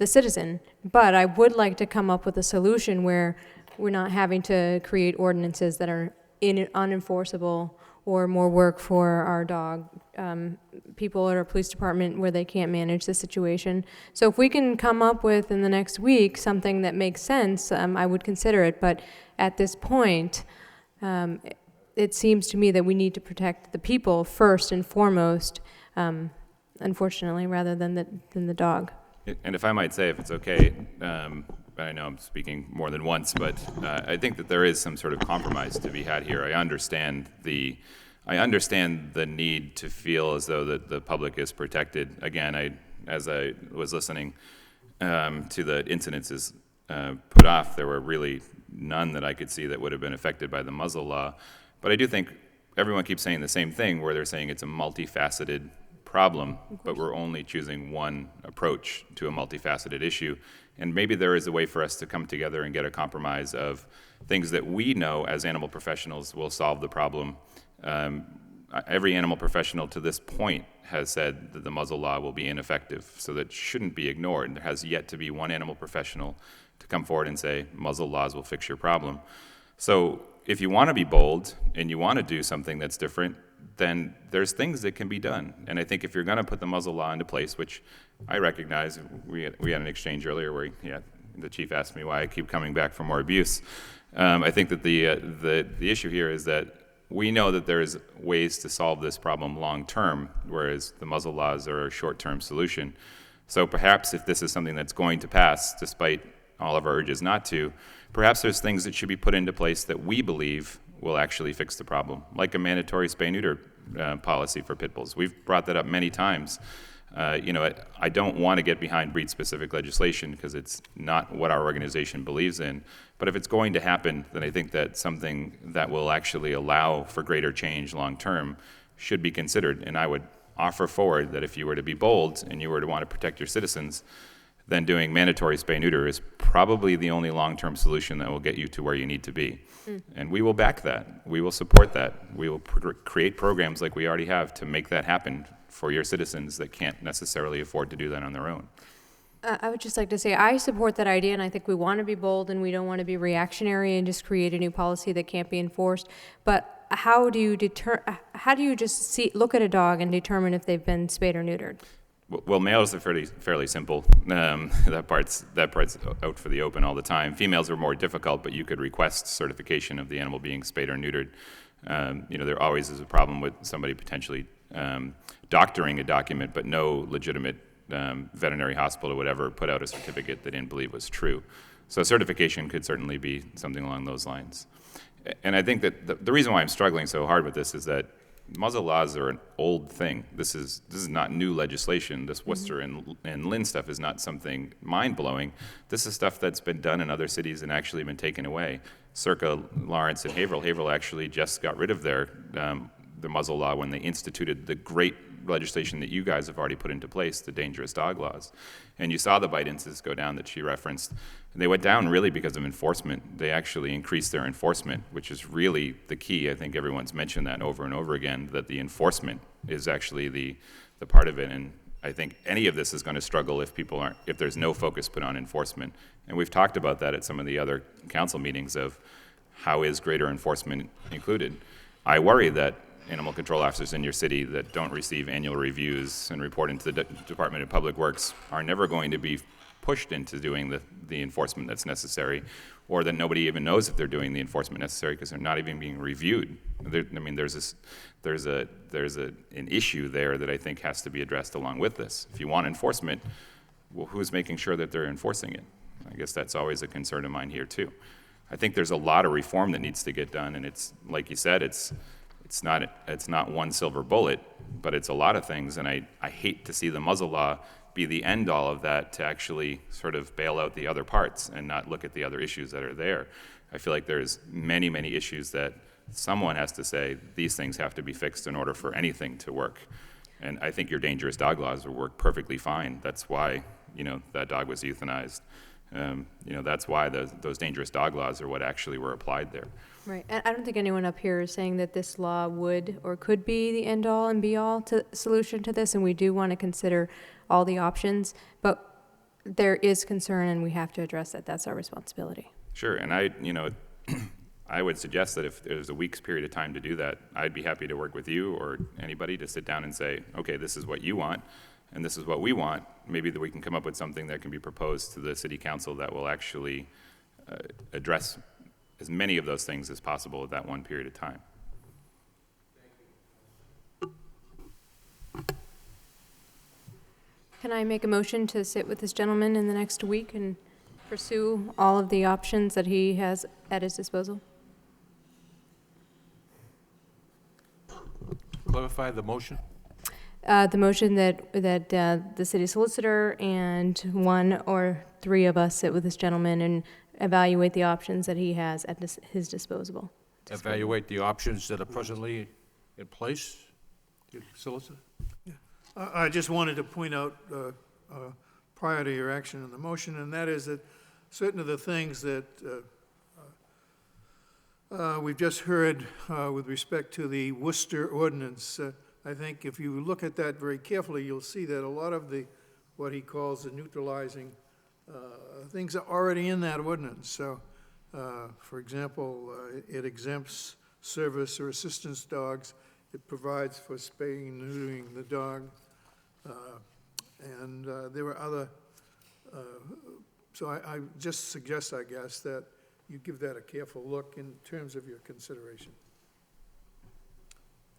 citizen. But I would like to come up with a solution where we're not having to create ordinances that are unenforceable or more work for our dog people at our police department where they can't manage the situation. So if we can come up with in the next week something that makes sense, I would consider it. But at this point, it seems to me that we need to protect the people first and foremost, unfortunately, rather than the dog. And if I might say, if it's okay, I know I'm speaking more than once, but I think that there is some sort of compromise to be had here. I understand the need to feel as though that the public is protected. Again, as I was listening to the incidences put off, there were really none that I could see that would have been affected by the muzzle law. But I do think everyone keeps saying the same thing, where they're saying it's a multifaceted problem, but we're only choosing one approach to a multifaceted issue. And maybe there is a way for us to come together and get a compromise of things that we know as animal professionals will solve the problem. every animal professional to this point has said that the muzzle law will be ineffective, so that shouldn't be ignored. There has yet to be one animal professional to come forward and say, muzzle laws will fix your problem. So if you want to be bold and you want to do something that's different, then there's things that can be done. And I think if you're going to put the muzzle law into place, which I recognize, we had an exchange earlier where the chief asked me why I keep coming back for more abuse. I think that the issue here is that we know that there's ways to solve this problem long term, whereas the muzzle laws are a short-term solution. So perhaps if this is something that's going to pass, despite all of our urges not to, perhaps there's things that should be put into place that we believe will actually fix the problem, like a mandatory spay-neuter policy for pit bulls. We've brought that up many times. I don't want to get behind breed-specific legislation because it's not what our organization believes in. But if it's going to happen, then I think that something that will actually allow for greater change long-term should be considered. And I would offer forward that if you were to be bold and you were to want to protect your citizens, then doing mandatory spay-neuter is probably the only long-term solution that will get you to where you need to be. And we will back that. We will support that. We will create programs like we already have to make that happen for your citizens that can't necessarily afford to do that on their own. I would just like to say I support that idea, and I think we want to be bold and we don't want to be reactionary and just create a new policy that can't be enforced. But how do you just look at a dog and determine if they've been spayed or neutered? Well, males are fairly simple. That part's out for the open all the time. Females are more difficult, but you could request certification of the animal being spayed or neutered. There always is a problem with somebody potentially doctoring a document, but no legitimate veterinary hospital or whatever put out a certificate they didn't believe was true. So certification could certainly be something along those lines. And I think that the reason why I'm struggling so hard with this is that muzzle laws are an old thing. This is not new legislation. This Worcester and Lynn stuff is not something mind-blowing. This is stuff that's been done in other cities and actually been taken away. Circa Lawrence and Haverhill. Haverhill actually just got rid of their muzzle law when they instituted the great legislation that you guys have already put into place, the dangerous dog laws. And you saw the bite incidents go down that she referenced. And they went down really because of enforcement. They actually increased their enforcement, which is really the key. I think everyone's mentioned that over and over again, that the enforcement is actually the part of it. And I think any of this is going to struggle if there's no focus put on enforcement. And we've talked about that at some of the other council meetings of how is greater enforcement included. I worry that animal control officers in your city that don't receive annual reviews and report into the Department of Public Works are never going to be pushed into doing the enforcement that's necessary, or that nobody even knows if they're doing the enforcement necessary because they're not even being reviewed. There's an issue there that I think has to be addressed along with this. If you want enforcement, well, who's making sure that they're enforcing it? I guess that's always a concern of mine here too. I think there's a lot of reform that needs to get done, and it's like you said, it's not one silver bullet, but it's a lot of things, and I hate to see the muzzle law be the end all of that to actually sort of bail out the other parts and not look at the other issues that are there. I feel like there's many, many issues that someone has to say these things have to be fixed in order for anything to work. And I think your dangerous dog laws will work perfectly fine. That's why, that dog was euthanized. That's why those dangerous dog laws are what actually were applied there. Right, and I don't think anyone up here is saying that this law would or could be the end-all and be-all solution to this, and we do want to consider all the options, but there is concern and we have to address that. That's our responsibility. Sure, and I would suggest that if there's a week's period of time to do that, I'd be happy to work with you or anybody to sit down and say, okay, this is what you want, and this is what we want. Maybe that we can come up with something that can be proposed to the city council that will actually address as many of those things as possible at that one period of time. Can I make a motion to sit with this gentleman in the next week and pursue all of the options that he has at his disposal? Clarify the motion. The motion that the city solicitor and one or three of us sit with this gentleman and evaluate the options that he has at his disposal. Evaluate the options that are presently in place, solicitor? I just wanted to point out, prior to your action on the motion, and that is that certain of the things that We've just heard with respect to the Worcester ordinance. I think if you look at that very carefully, you'll see that a lot of what he calls the neutralizing things are already in that ordinance. So, for example, it exempts service or assistance dogs. It provides for spaying and neutering the dog. And there were other, so I just suggest, I guess, that you give that a careful look in terms of your consideration.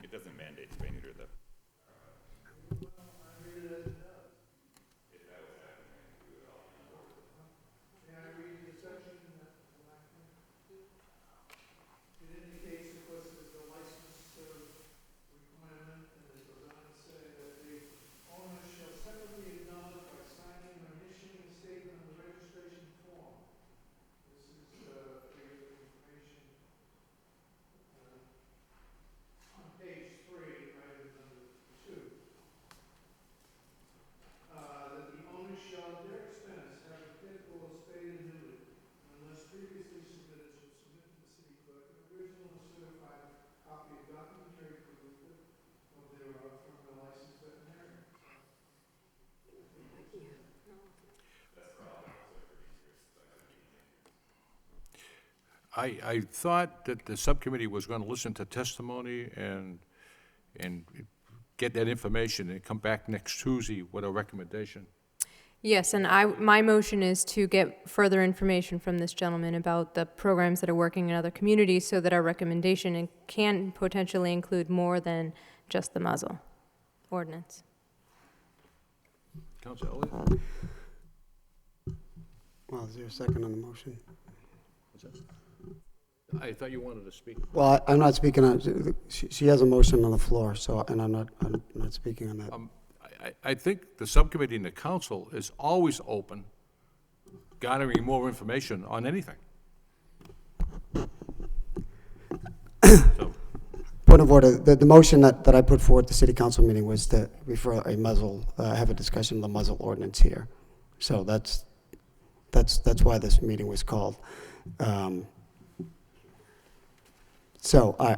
It doesn't mandate spay neuter, though. I thought that the subcommittee was going to listen to testimony and get that information and come back next Tuesday with a recommendation. Yes, and my motion is to get further information from this gentleman about the programs that are working in other communities so that our recommendation can potentially include more than just the muzzle ordinance. Councilor Elliott? Well, is there a second on the motion? What's that? I thought you wanted to speak. Well, I'm not speaking on, she has a motion on the floor, so, and I'm not speaking on that. I think the subcommittee and the council is always open, garnering more information on anything. So, Point of order, the motion that I put forward at the city council meeting was to refer a muzzle, have a discussion of the muzzle ordinance here. So that's why this meeting was called. So I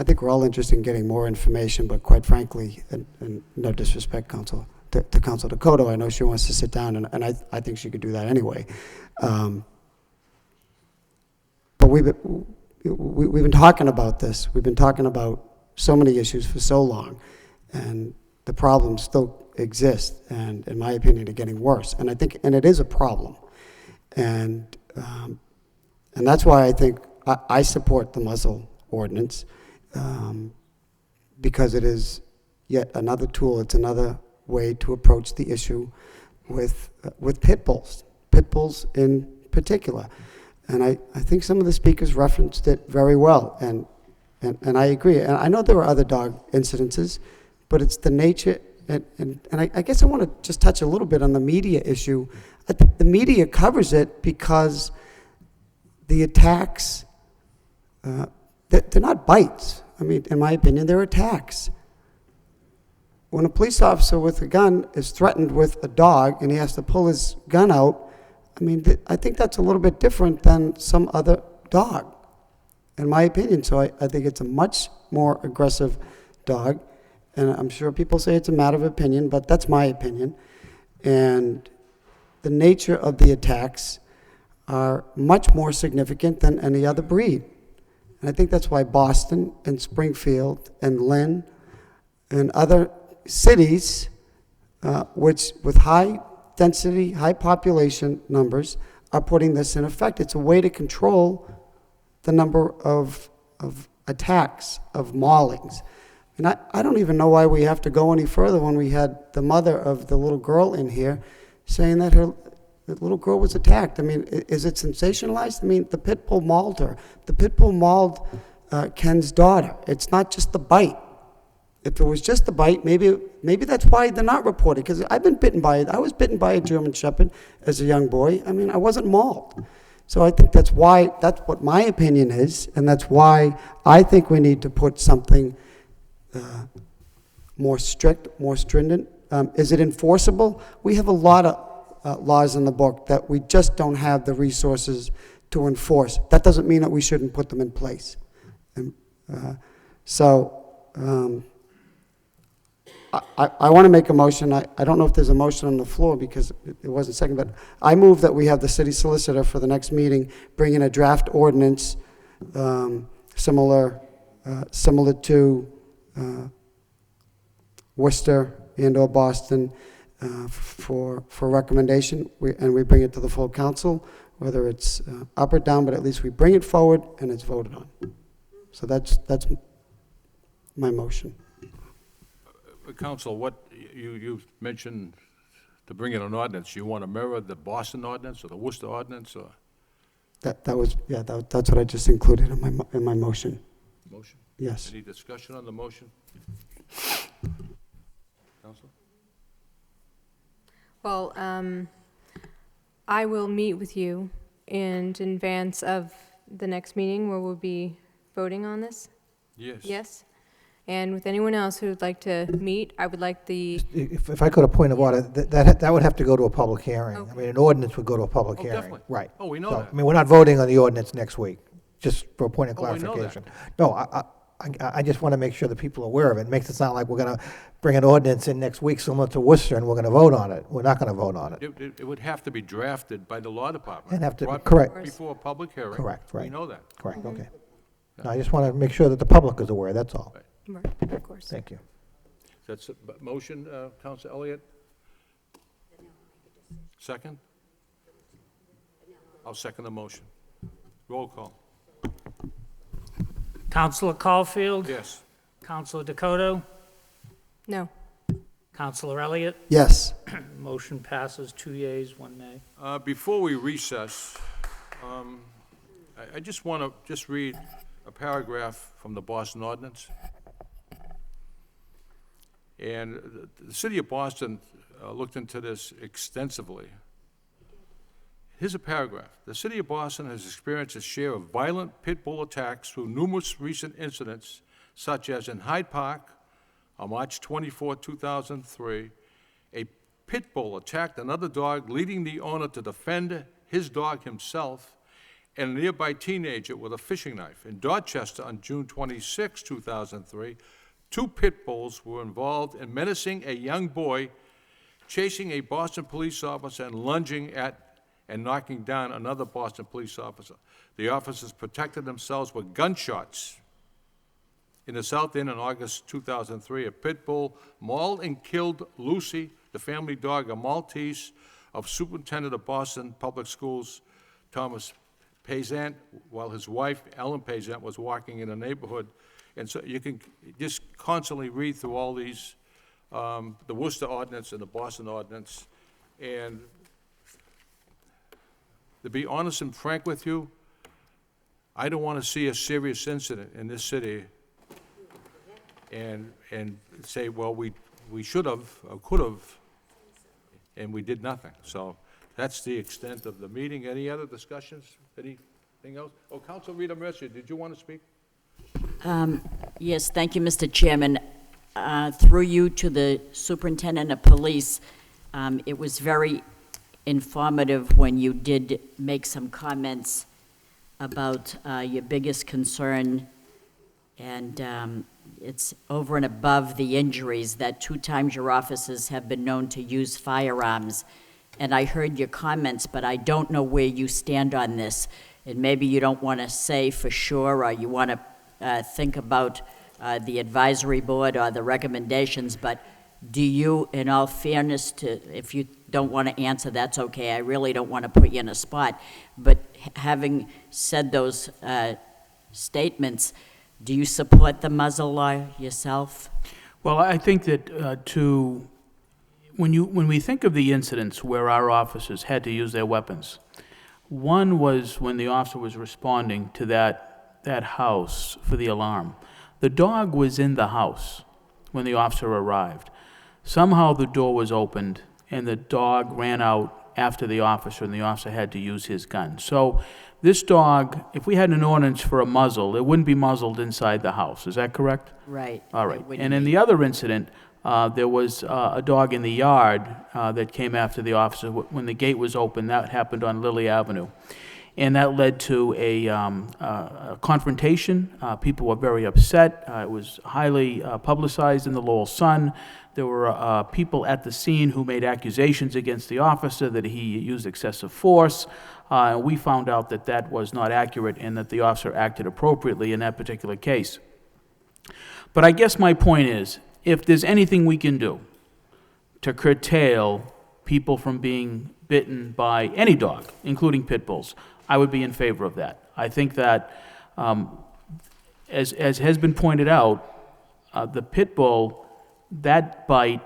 think we're all interested in getting more information, but quite frankly, and no disrespect, Council to Council Dakota, I know she wants to sit down, and I think she could do that anyway. But we've been talking about this. We've been talking about so many issues for so long, and the problems still exist, and in my opinion, are getting worse. And I think, and it is a problem, and that's why I think I support the muzzle ordinance. Because it is yet another tool, it's another way to approach the issue with pit bulls in particular. And I think some of the speakers referenced it very well, and I agree. And I know there are other dog incidences, but it's the nature, and I guess I want to just touch a little bit on the media issue. I think the media covers it because the attacks, they're not bites. I mean, in my opinion, they're attacks. When a police officer with a gun is threatened with a dog and he has to pull his gun out, I mean, I think that's a little bit different than some other dog, in my opinion. So I think it's a much more aggressive dog. And I'm sure people say it's a matter of opinion, but that's my opinion. And the nature of the attacks are much more significant than any other breed. And I think that's why Boston and Springfield and Lynn and other cities, which with high density, high population numbers, are putting this in effect. It's a way to control the number of attacks, of maulings. And I don't even know why we have to go any further when we had the mother of the little girl in here saying that the little girl was attacked. I mean, is it sensationalized? I mean, the pit bull mauled her. The pit bull mauled Ken's daughter. It's not just the bite. If it was just the bite, maybe that's why they're not reporting. Because I've been bitten by it. I was bitten by a German Shepherd as a young boy. I mean, I wasn't mauled. So I think that's what my opinion is, and that's why I think we need to put something more strict, more stringent. Is it enforceable? We have a lot of laws in the book that we just don't have the resources to enforce. That doesn't mean that we shouldn't put them in place. And, I want to make a motion. I don't know if there's a motion on the floor because it wasn't second, but I move that we have the city solicitor for the next meeting bring in a draft ordinance similar to Worcester and/or Boston for recommendation, and we bring it to the full council, whether it's up or down, but at least we bring it forward and it's voted on. So that's my motion. Council, what you mentioned to bring in an ordinance, you want to mirror the Boston ordinance or the Worcester ordinance, or? That's what I just included in my motion. Motion? Yes. Any discussion on the motion? Council? Well, I will meet with you in advance of the next meeting where we'll be voting on this. Yes. Yes? And with anyone else who would like to meet, I would like the, If I could, a point of order, that would have to go to a public hearing. I mean, an ordinance would go to a public Oh, hearing. definitely. Right. Oh, we know So, that. I mean, we're not voting on the ordinance next week, just for a point of Oh, I know that. clarification. No, I just want to make sure that people are aware of it. It makes it sound like we're going to bring an ordinance in next week similar to Worcester, and we're going to vote on it. We're not going to vote on it. It would have to be drafted by the law department. And have to- brought correct. Before a public hearing. Correct, We right. know that. Correct, okay. No, I just want to make sure that the public is aware, that's all. right, of course. Thank you. That's a motion, Council Elliott? Second? I'll second the motion. Roll call. Councilor Caulfield? Yes. Councilor Dakota? No. Councilor Elliott? Yes. Motion passes 2 yeas, 1 nay. Before we recess, I just want to read a paragraph from the Boston ordinance. And the city of Boston looked into this extensively. Here's a paragraph. The city of Boston has experienced its share of violent pit bull attacks through numerous recent incidents, such as in Hyde Park on March 24, 2003, a pit bull attacked another dog, leading the owner to defend his dog himself and a nearby teenager with a fishing knife. In Dorchester on June 26, 2003, 2 pit bulls were involved in menacing a young boy, chasing a Boston police officer, and lunging at and knocking down another Boston police officer. The officers protected themselves with gunshots. In the South End in August 2003, a pit bull mauled and killed Lucy, the family dog, a Maltese, of Superintendent of Boston Public Schools, Thomas Payzant, while his wife, Ellen Payzant, was walking in the neighborhood. And so you can just constantly read through all these, the Worcester ordinance and the Boston ordinance. And to be honest and frank with you, I don't want to see a serious incident in this city and say, well, we should have or could have, and we did nothing. So that's the extent of the meeting. Any other discussions? Anything else? Oh, Council Rita Mercier, did you want to speak? Yes, thank you, Mr. Chairman. Through you to the Superintendent of Police, it was very informative when you did make some comments about your biggest concern, and it's over and above the injuries that 2 times your officers have been known to use firearms. And I heard your comments, but I don't know where you stand on this. And maybe you don't want to say for sure, or you want to think about the advisory board or the recommendations, but do you, in all fairness to, if you don't want to answer, that's okay, I really don't want to put you in a spot, but having said those statements, do you support the muzzle law yourself? Well, I think that when we think of the incidents where our officers had to use their weapons, one was when the officer was responding to that house for the alarm. The dog was in the house when the officer arrived. Somehow the door was opened and the dog ran out after the officer, and the officer had to use his gun. So this dog, if we had an ordinance for a muzzle, it wouldn't be muzzled inside the house. Is that correct? Right. All right. And in the other incident, there was a dog in the yard that came after the officer when the gate was open. That happened on Lily Avenue. and that led to a confrontation. People were very upset. It was highly publicized in the Lowell Sun. There were people at the scene who made accusations against the officer that he used excessive force. We found out that that was not accurate and that the officer acted appropriately in that particular case. But I guess my point is, if there's anything we can do to curtail people from being bitten by any dog, including pit bulls, I would be in favor of that. I think that, as has been pointed out, the pit bull, that bite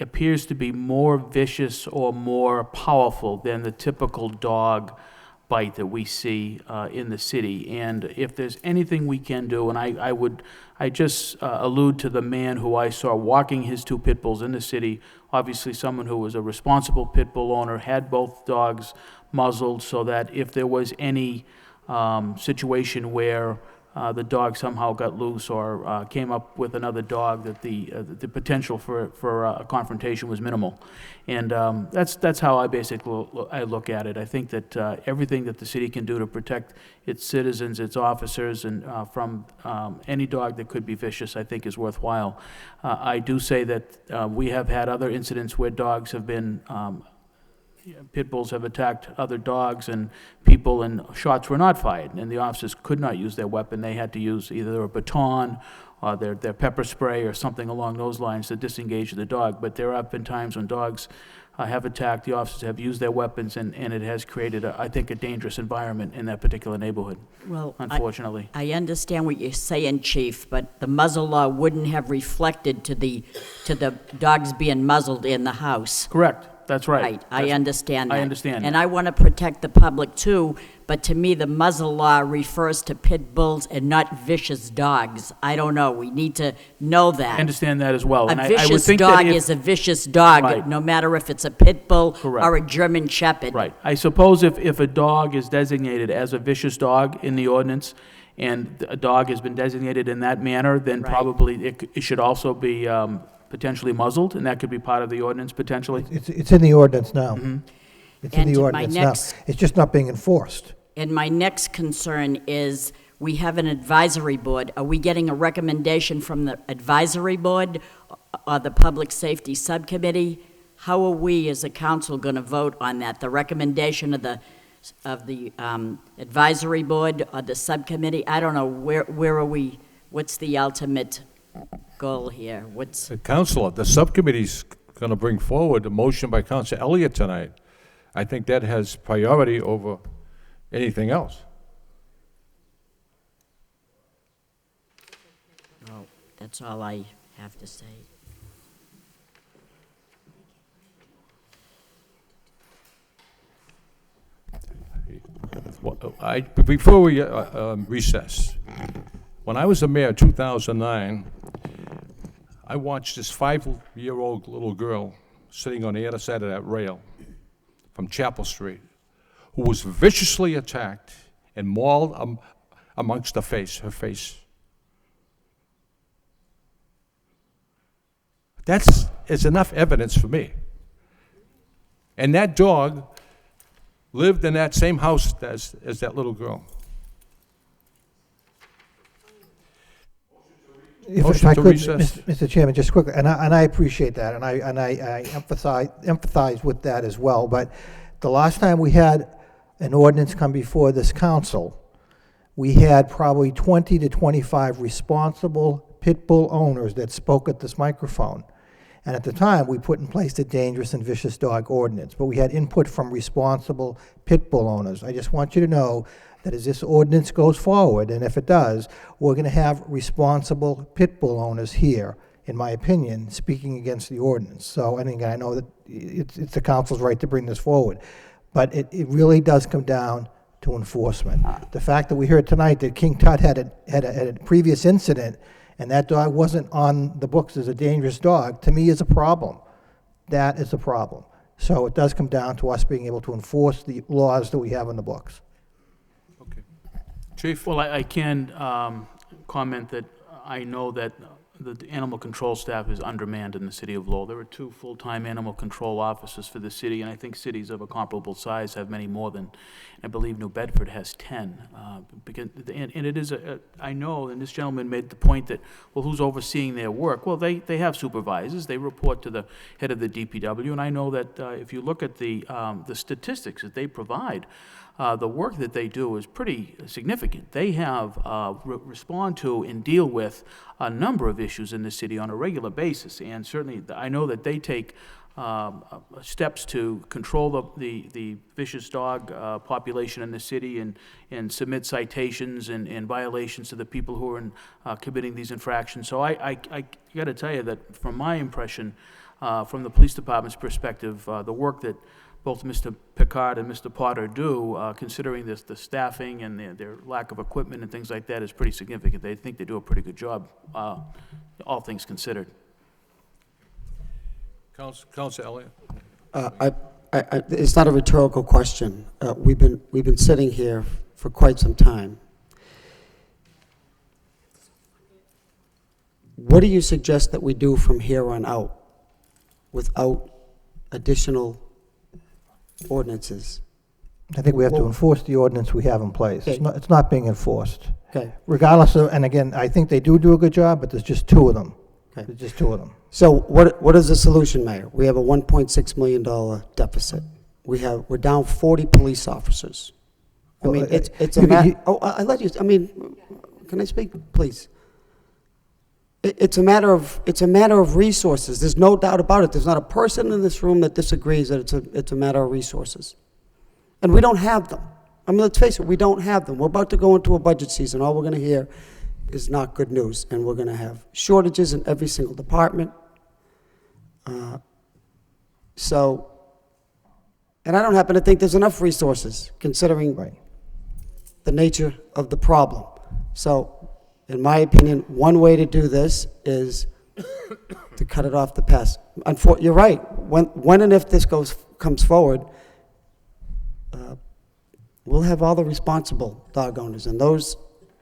appears to be more vicious or more powerful than the typical dog bite that we see in the city. And if there's anything we can do, and I just allude to the man who I saw walking his 2 pit bulls in the city, obviously someone who was a responsible pit bull owner, had both dogs muzzled so that if there was any situation where the dog somehow got loose or came up with another dog, that the potential for a confrontation was minimal. And that's how I basically look at it. I think that everything that the city can do to protect its citizens, its officers, and from any dog that could be vicious, I think is worthwhile. I do say that we have had other incidents where dogs have been pit bulls have attacked other dogs and people, and shots were not fired, and the officers could not use their weapon. They had to use either a baton or their pepper spray or something along those lines to disengage the dog. But there have been times when dogs have attacked, the officers have used their weapons, and it has created, I think, a dangerous environment in that particular neighborhood, Well, unfortunately. I understand what you're saying, Chief, but the muzzle law wouldn't have reflected to the dogs being muzzled in the house. Correct. That's right. Right, I understand that. I understand. And I want to protect the public too, but to me, the muzzle law refers to pit bulls and not vicious dogs. I don't know, we need to know that. I understand that as well. A And I would vicious think that dog if- is a vicious dog, Right. no matter if it's a pit bull Correct. or a German Shepherd. Right. I suppose if a dog is designated as a vicious dog in the ordinance, and a dog has been designated in that manner, then Right. probably it should also be potentially muzzled, and that could be part of the ordinance potentially. It's in the ordinance now. Mm-hmm. It's in And the my ordinance now. next- It's just not being enforced. And my next concern is, we have an advisory board. Are we getting a recommendation from the advisory board or the Public Safety Subcommittee? How are we as a council going to vote on that? The recommendation of the advisory board or the subcommittee? I don't know, where are we, what's the ultimate goal here? What's, Counselor, the subcommittee's going to bring forward a motion by Counselor Elliott tonight. I think that has priority over anything else. oh, that's all I have to say. Before we recess, when I was a mayor in 2009, I watched this 5-year-old little girl sitting on the other side of that rail from Chapel Street, who was viciously attacked and mauled amongst her face. Is enough evidence for me. And that dog lived in that same house as that little girl. If I could, Mr. Chairman, just quickly, and I appreciate that, and I empathize with that as well, but the last time we had an ordinance come before this council, we had probably 20 to 25 responsible pit bull owners that spoke at this microphone. And at the time, we put in place the dangerous and vicious dog ordinance, but we had input from responsible pit bull owners. I just want you to know that as this ordinance goes forward, and if it does, we're going to have responsible pit bull owners here, in my opinion, speaking against the ordinance. So, and again, I know that it's the council's right to bring this forward, but it really does come down to enforcement. The fact that we heard tonight that King Tut had a previous incident, and that dog wasn't on the books as a dangerous dog, to me is a problem. That is a problem. So it does come down to us being able to enforce the laws that we have in the books. Okay. Chief? Well, I can comment that I know that the animal control staff is undermanned in the city of Lowell. There are 2 full-time animal control officers for the city, and I think cities of a comparable size have many more than, I believe New Bedford has 10. And it is, I know, and this gentleman made the point that, well, who's overseeing their work? Well, they have supervisors. They report to the head of the DPW, and I know that if you look at the statistics that they provide, the work that they do is pretty significant. They have respond to and deal with a number of issues in the city on a regular basis, and certainly I know that they take steps to control the vicious dog population in the city and submit citations and violations to the people who are committing these infractions. So I got to tell you that from my impression, from the police department's perspective, the work that both Mr. Picard and Mr. Potter do, considering the staffing and their lack of equipment and things like that, is pretty significant. They think they do a pretty good job, all things considered. Councilor Elliott? It's not a rhetorical question. We've been sitting here for quite some time. What do you suggest that we do from here on out without additional ordinances? I think we have to enforce the ordinance we have in place. Okay. It's not being enforced. Okay. Regardless of, and again, I think they do a good job, but there's just 2 of them. Okay. There's just 2 of them. So what is the solution, Mayor? We have a $1.6 million deficit. We're down 40 police officers. I mean, it's a matter. I let you. I mean, can I speak, please? It's a matter of resources. There's no doubt about it. There's not a person in this room that disagrees that it's a matter of resources, and we don't have them. I mean, let's face it, we don't have them. We're about to go into a budget season. All we're going to hear is not good news, and we're going to have shortages in every single department. And I don't happen to think there's enough resources considering the nature of the problem. So, in my opinion, one way to do this is to cut it off the pass. You're right. When and if this comes forward, we'll have all the responsible dog owners, and those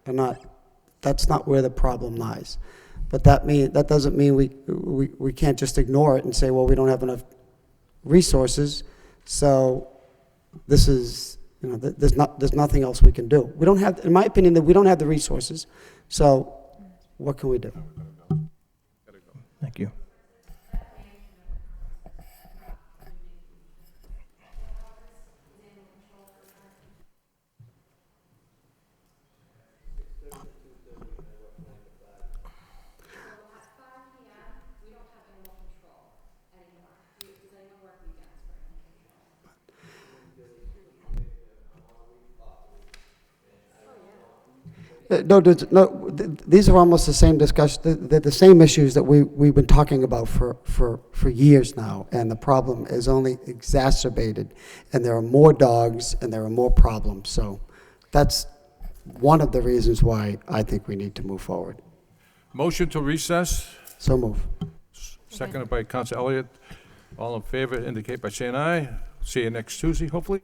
are not. That's not where the problem lies. But that doesn't mean we can't just ignore it and say, well, we don't have enough resources, so this is, there's nothing else we can do. We don't have, in my opinion, that we don't have the resources. So what can we do? Thank you. These are almost the same discussion. They're the same issues that we've been talking about for years now, and the problem is only exacerbated, and there are more dogs and there are more problems. So that's one of the reasons why I think we need to move forward. Motion to recess, So move. seconded by Councilor Elliott. All in favor indicate by saying aye. See you next Tuesday, hopefully.